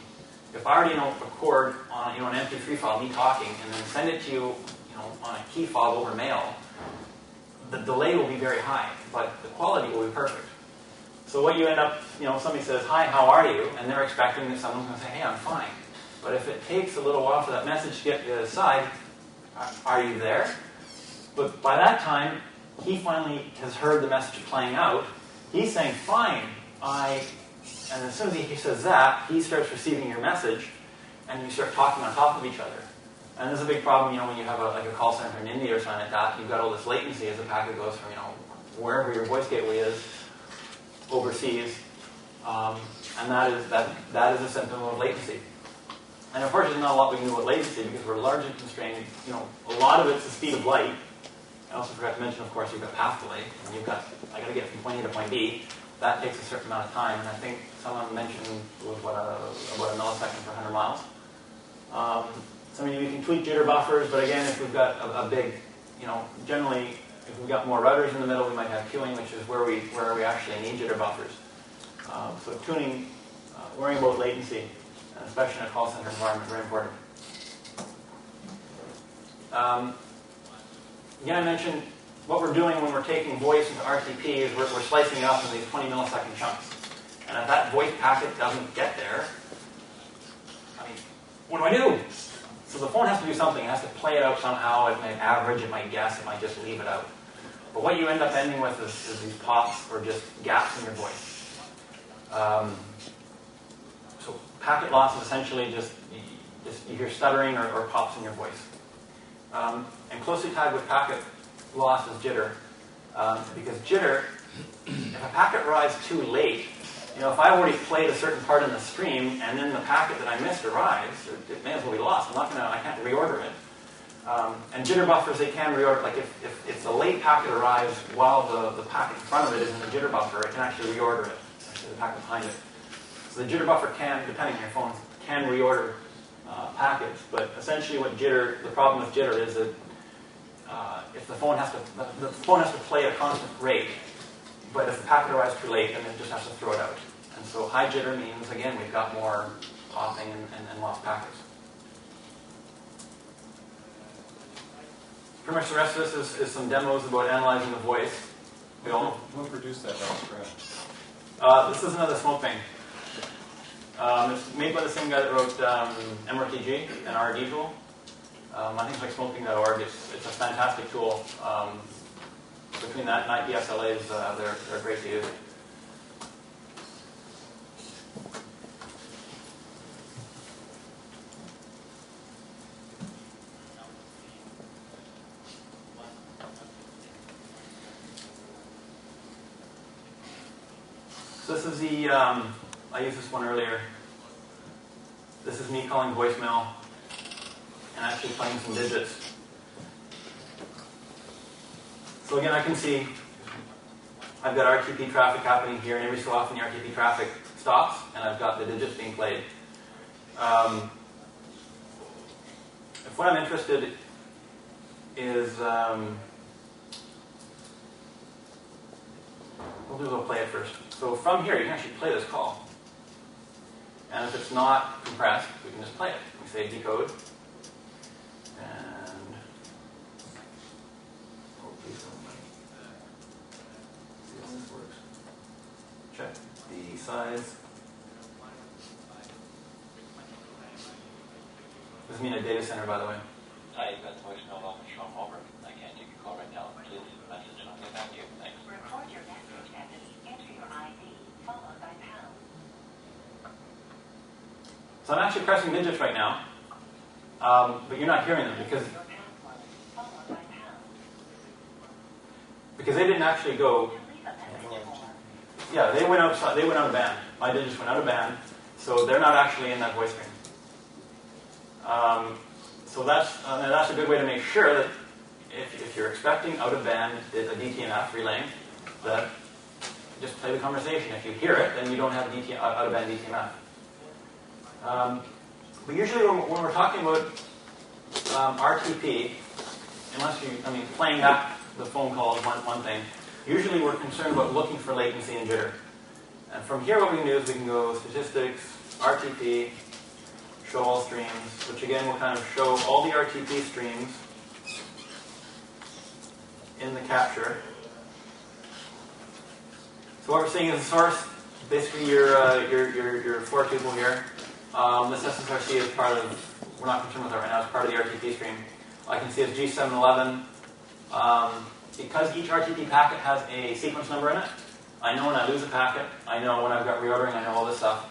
If I already record on an MP3 file me talking and then send it to you on a key fob over mail, the delay will be very high, but the quality will be perfect. So what you end up, somebody says, "Hi, how are you?" and they're expecting that someone's going to say, "Hey, I'm fine." But if it takes a little while for that message to get to the other side, "Are you there?" But by that time, he finally has heard the message playing out. He's saying, "Fine, and as soon as he says that, he starts receiving your message, and you start talking on top of each other. And there's a big problem, when you have a call center in India or something like that. You've got all this latency as the packet goes from wherever your voice gateway is overseas, and that is a symptom of latency. And of course, there's not a lot we can do with latency because we're largely constrained. A lot of it's the speed of light. I also forgot to mention, of course, you've got path delay, and I got to get from point A to point B. That takes a certain amount of time, and I think someone mentioned it was about a millisecond per 100 miles. So we can tweak jitter buffers, but again, if we've got a big, generally, if we've got more routers in the middle, we might have queuing, which is where we actually need jitter buffers. So tuning, worrying about latency, and especially in a call center environment, very important. Again, I mentioned what we're doing when we're taking voice into RTP is we're slicing it up in these 20 millisecond chunks. And if that voice packet doesn't get there, what do I do? So the phone has to do something. It has to play it out somehow. It might average, it might guess, it might just leave it out. But what you end up ending with is these pops or just gaps in your voice. So packet loss is essentially just you hear stuttering or pops in your voice. And closely tied with packet loss is jitter. Because jitter, if a packet arrives too late, if I've already played a certain part in the stream and then the packet that I missed arrives, it may as well be lost. I can't reorder it. And jitter buffers, they can reorder. Like if the late packet arrives while the packet in front of it is in the jitter buffer, it can actually reorder it. Actually, the packet behind it. So the jitter buffer can, depending on your phone, can reorder packets. But essentially, the problem with jitter is that if the phone has to play at a constant rate, but if the packet arrives too late, then it just has to throw it out. And so high jitter means, again, we've got more popping and lost packets. Pretty much the rest of this is some demos about analyzing the voice. Who produced that down? This is another smoke thing. It's made by the same guy that wrote MRTG and RD tool. I think it's like smoking.org. It's a fantastic tool. Between that and IP SLAs, they're great to use. So this is I used this one earlier. This is me calling voicemail and actually playing some digits. So again, I can see I've got RTP traffic happening here, and every so often the RTP traffic stops, and I've got the digits being played. If what I'm interested is, we'll play it first. So from here, you can actually play this call. And if it's not compressed, we can just play it. We say decode. And hopefully see how this works. Check the size. This is me in a data center, by the way. Hi, you've got the voicemail office from Walberg. I can't take your call right now. Please leave a message and I'll get back to you. Thanks. Record your message and enter your ID, followed by pound. So I'm actually pressing digits right now, but you're not hearing them because they didn't actually go. Yeah, they went outside. They went out of band. My digits went out of band, so they're not actually in that voice stream. So that's a good way to make sure that if you're expecting out of band a DTMF relaying, that just play the conversation. If you hear it, then you don't have out of band DTMF. But usually when we're talking about RTP, playing back the phone call is one thing. Usually we're concerned about looking for latency and jitter. And from here what we can do is we can go statistics, RTP, show all streams, which again will kind of show all the RTP streams in the capture. So what we're seeing is the source, basically your 4 tuple here. This SSRC is part of, we're not concerned with that right now, it's part of the RTP stream. I can see it's G711. Because each RTP packet has a sequence number in it, I know when I lose a packet, I know when I've got reordering, I know all this stuff.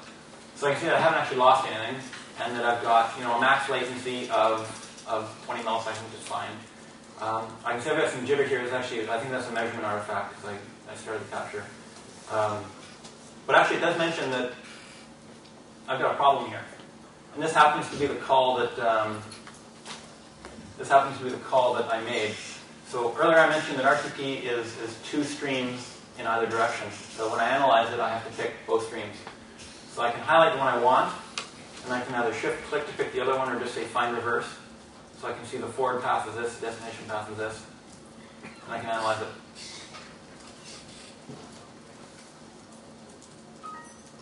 So I can see that I haven't actually lost anything, and that I've got a max latency of 20 milliseconds, which is fine. I can see I've got some jitter here. I think that's a measurement artifact because I started the capture. But actually, it does mention that I've got a problem here, and this happens to be the call that I made. So earlier I mentioned that RTP is 2 streams in either direction. So when I analyze it, I have to pick both streams. So I can highlight the one I want, and I can either shift-click to pick the other one, or just say find reverse. So I can see the forward path is this, destination path is this, and I can analyze it.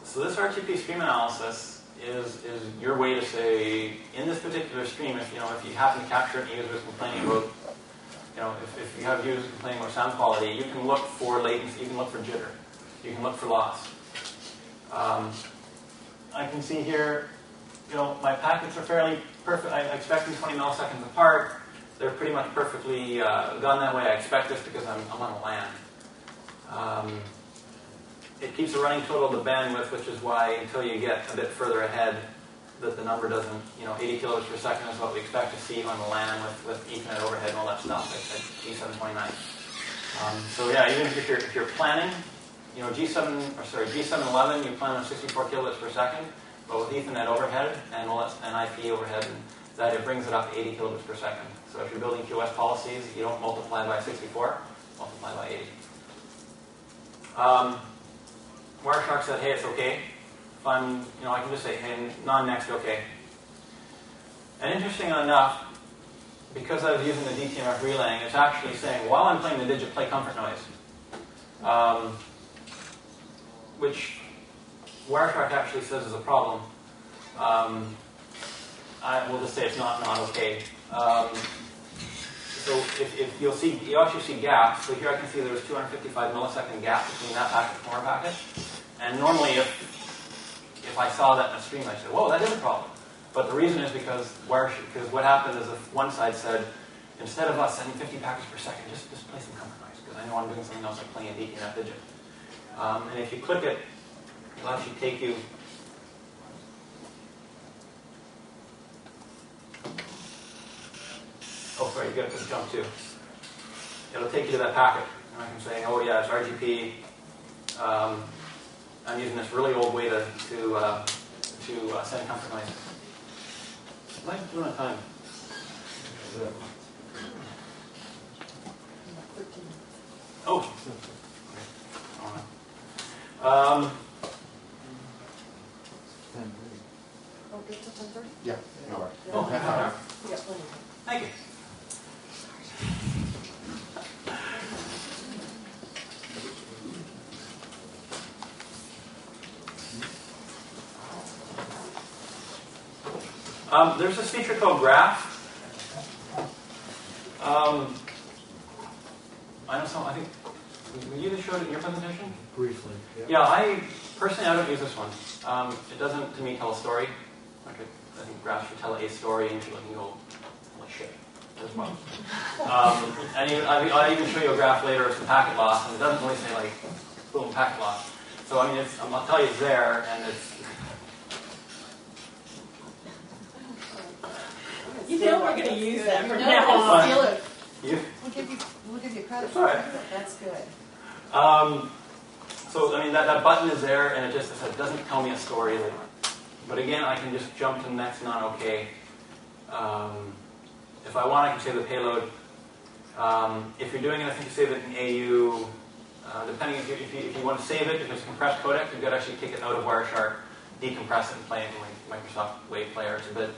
So this RTP stream analysis is your way to say, in this particular stream, if you happen to capture it and users complaining about, if you have users complaining about sound quality, you can look for latency, you can look for jitter, you can look for loss. I can see here, my packets are fairly perfect. I expect them 20 milliseconds apart. They're pretty much perfectly gone that way. I expect this because I'm on a LAN. It keeps a running total of the bandwidth, which is why until you get a bit further ahead, that the number doesn't, 80 kilobits per second is what we expect to see on the LAN with Ethernet overhead and all that stuff at G729. So yeah, even if you're planning, G711, you plan on 64 kilobits per second, but with Ethernet overhead and IP overhead, that it brings it up to 80 kilobits per second. So if you're building QoS policies, you don't multiply by 64, multiply by 80. Wireshark said, hey, it's okay. If I can just say, hey, non-next, okay. And interestingly enough, because I was using the DTMF relaying, it's actually saying, while I'm playing the digit, play comfort noise. Which Wireshark actually says is a problem. I will just say it's not okay. So if you actually see gaps. So here I can see there's 255 millisecond gap between that packet and former packet. And normally if I saw that in a stream, I'd say, whoa, that is a problem. But the reason is because what happened is if one side said, instead of us sending 50 packets per second, just play some comfort noise, because I know I'm doing something else like playing a DTMF digit. And if you click it, it'll actually take you. Oh, sorry, you got to put jump too. It'll take you to that packet. And I can say, oh yeah, it's RGP. I'm using this really old way to send comfort noise. Am I doing on time? Oh. It's till 10:30? Yeah, an hour. Oh, half an hour. Yeah, plenty. Thank you. There's this feature called Graph. I think you showed it in your presentation? Briefly. Yeah, I don't use this one. It doesn't, to me, tell a story. I think Graph should tell a story, and you should look and go, holy shit, as well. I'll even show you a graph later of some packet loss, and it doesn't really say, like, boom, packet loss. So, I'll tell you it's there, and it's... You know we're going to use that from No, now on. steal it. You? We'll give you credit. That's all right. That's good. So, that button is there, and it doesn't tell me a story. But again, I can just jump to the next non-OK. If I want, I can say the payload. If you're doing anything to save it in AU, depending if you want to save it, if it's a compressed codec, you've got to actually take it out of Wireshark, decompress it, and play it in Microsoft Wave Player. It's a bit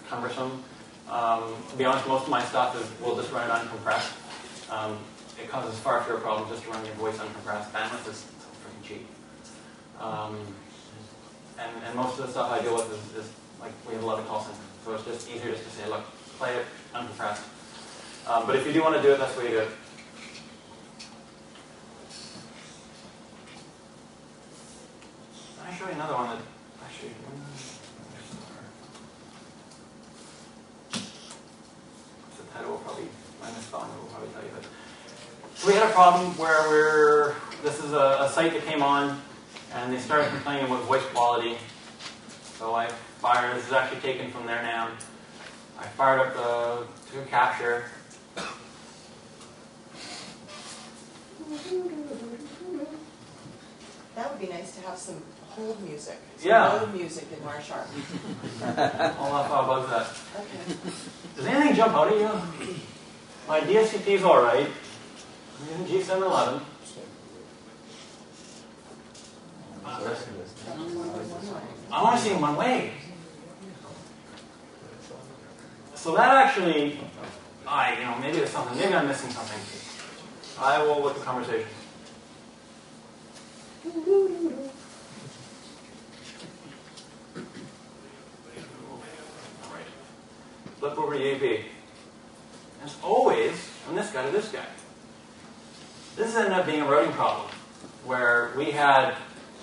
cumbersome. To be honest, most of my stuff will just run it uncompressed. It causes far fewer problems just to run your voice uncompressed. Bandwidth is so freaking cheap. And most of the stuff I deal with is like we have a lot of call center, so it's just easier just to say, look, play it uncompressed. But if you do want to do it, that's the way you do it. I'll show you another one that actually. The title will probably, my misspelling will probably tell you that. So we had a problem where this is a site that came on, and they started complaining about voice quality. So this is actually taken from their NAM. I fired up to capture. That would be nice to have some hold music. Some Yeah. music in Wireshark. I'll laugh out about that. Okay. Does anything jump out at you? My DSCP is all right. I'm using G711. I want to see in one way. So that actually, maybe there's something. Maybe I'm missing something. I will look at the conversation. All right. Flip over to UP. It's always from this guy to this guy. This ended up being a routing problem where we had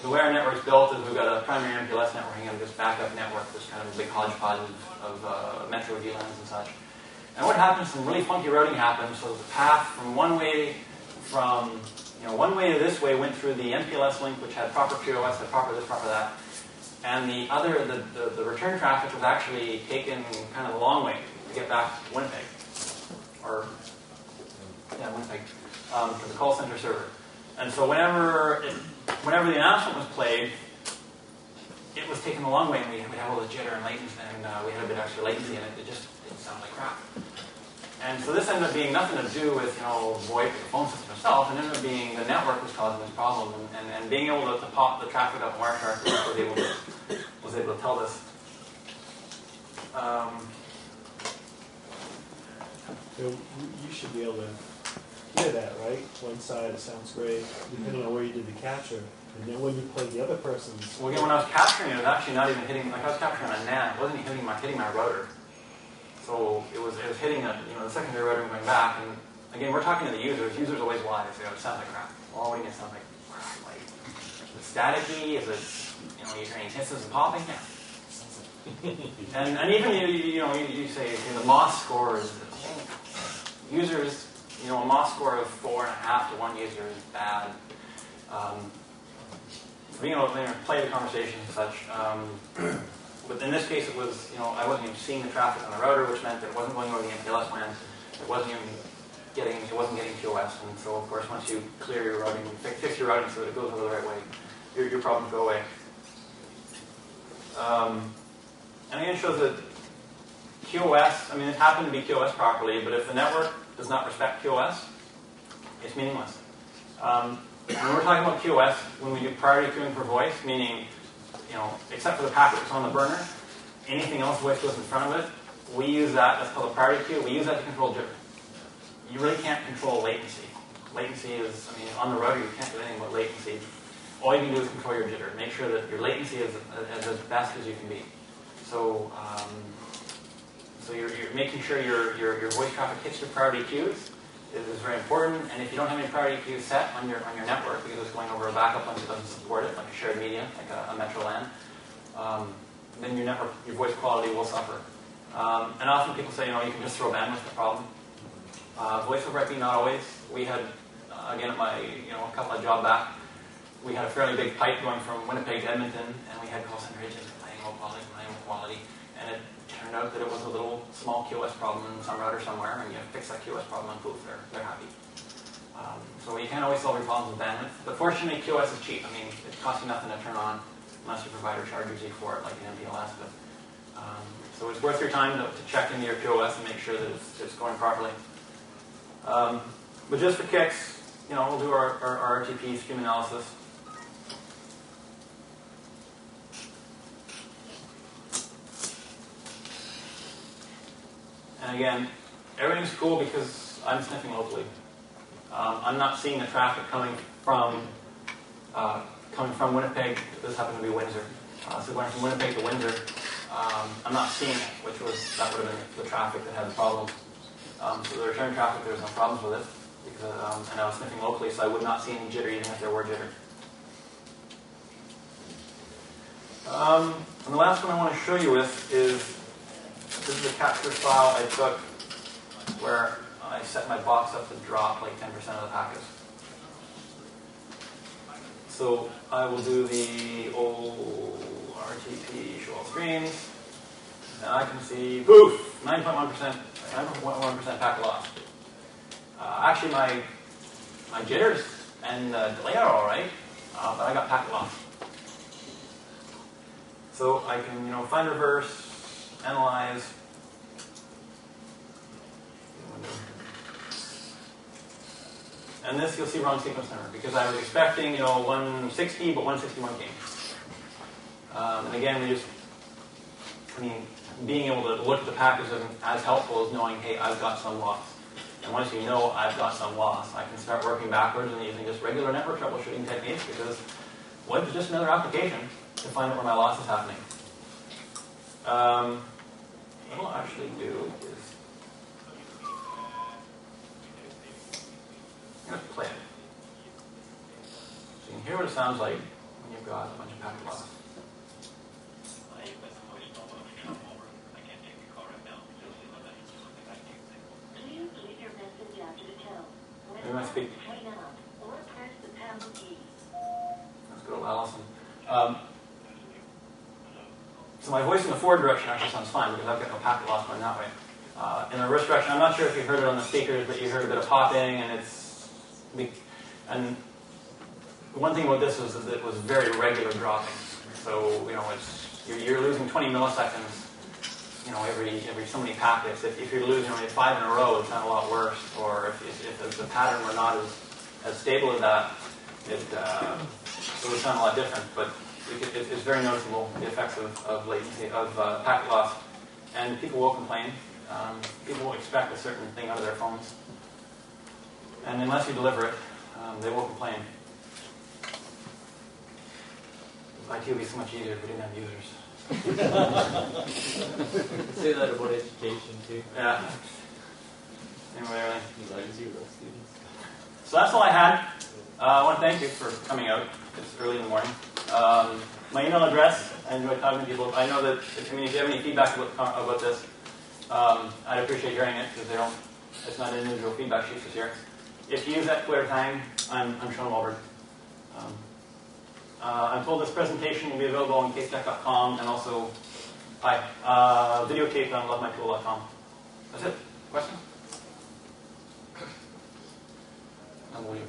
the way our network's built is we've got a primary MPLS networking and this backup network, this kind of big hodgepodge of metro VLANs and such. And what happens, some really funky routing happens, so the path from one way to this way went through the MPLS link, which had proper QoS, had proper this, proper that. And the return traffic was actually taken kind of the long way to get back to Winnipeg. Winnipeg, to the call center server. And so whenever the announcement was played, it was taken the long way, and we had all the jitter and latency, and we had a bit of extra latency in it. It just didn't sound like crap. And so this ended up being nothing to do with VoIP or the phone system itself. It ended up being the network was causing this problem, and being able to pop the traffic up in Wireshark was able to tell this. You should be able to hear that, right? One side sounds great, depending on where you did the capture. And then when you play the other person's... Well, again, when I was capturing it, it was actually not even hitting, like I was capturing a NAN, it wasn't even hitting my router. So it was hitting the secondary router and going back. And again, we're talking to the users. Users always lie. They say, oh, it sounds like crap. Well, what do you mean it sounds like crap? Like, is it staticky? Is it, you're hearing hisses and popping? Yeah. and even, you say, the MOS score is, users, a MOS score of 4.5 to 1 user is bad. Being able to play the conversation and such. But in this case, it was, I wasn't even seeing the traffic on the router, which meant that it wasn't going over the MPLS LAN. It wasn't getting QoS. And so, of course, once you clear your routing, fix your routing so that it goes over the right way, your problems go away. And again, it shows that QoS, it happened to be QoS properly, but if the network does not respect QoS, it's meaningless. When we're talking about QoS, when we do priority queuing for voice, meaning, except for the packet that's on the burner, anything else voice goes in front of it, we use that, that's called a priority queue, we use that to control jitter. You really can't control latency. Latency is, on the router you can't do anything about latency. All you can do is control your jitter. Make sure that your latency is as best as you can be. So, you're making sure your voice traffic hits your priority queues is very important. And if you don't have any priority queues set on your network because it's going over a backup link that doesn't support it, like a shared media, like a metro LAN, then your voice quality will suffer. And often people say, you can just throw bandwidth at the problem. Voice over IP, not always. We had, again, at my, a couple of job back, we had a fairly big pipe going from Winnipeg to Edmonton, and we had call center agents complaining about quality, and it turned out that it was a little small QoS problem in some router somewhere, and you fix that QoS problem and poof, they're happy. So you can't always solve your problems with bandwidth, but fortunately QoS is cheap. It costs you nothing to turn on unless your provider charges you for it, like an MPLS. But so it's worth your time to check into your QoS and make sure that it's going properly. But just for kicks, we'll do our RTP stream analysis. And again, everything's cool because I'm sniffing locally. I'm not seeing the traffic coming from Winnipeg. This happened to be Windsor. So going from Winnipeg to Windsor, I'm not seeing it, that would have been the traffic that had the problem. So the return traffic, there was no problems with it, because, and I was sniffing locally, so I would not see any jitter even if there were jitter. And the last one I want to show you with is, this is a capture file I took where I set my box up to drop like 10% of the packets. So I will do the old RTP show all streams, and I can see, poof, 9.1% packet loss. Actually, my jitters and delay are all right, but I got packet loss. So I can, find reverse, analyze. And this you'll see wrong sequence number because I was expecting 160, but 161 came. And again, being able to look at the package isn't as helpful as knowing, hey, I've got some loss. And once you know I've got some loss, I can start working backwards and using just regular network troubleshooting techniques because WoIP is just another application to find out where my loss is happening. What I'll actually do is I'm going to play it. So you can hear what it sounds like when you've got a bunch of packet loss. Please leave your message after the tone. Maybe my speak. Hang up or press the pound key. Let's go to Allison. So my voice in the forward direction actually sounds fine because I've got no packet loss going that way. In the reverse direction, I'm not sure if you heard it on the speakers, but you heard a bit of popping, and the one thing about this was that it was very regular dropping. So you're losing 20 milliseconds, every so many packets. If you're losing only 5 in a row, it's not a lot worse. Or if the pattern were not as stable as that, it would sound a lot different. But it's very noticeable, the effects of latency, of packet loss. And people will complain. People will expect a certain thing out of their phones. And unless you deliver it, they will complain. IT would be so much easier if we didn't have users. Say that about education too. Yeah. Anyway, so that's all I had. I want to thank you for coming out. It's early in the morning. My email address, I enjoy talking to people. I know that if you have any feedback about this, I'd appreciate hearing it because it's not an individual feedback sheet this year. If you use that Twitter tag, I'm Sean Walberg. I'm told this presentation will be available on casetech.com and also videotaped on lovemytool.com. That's it. Questions? I will leave.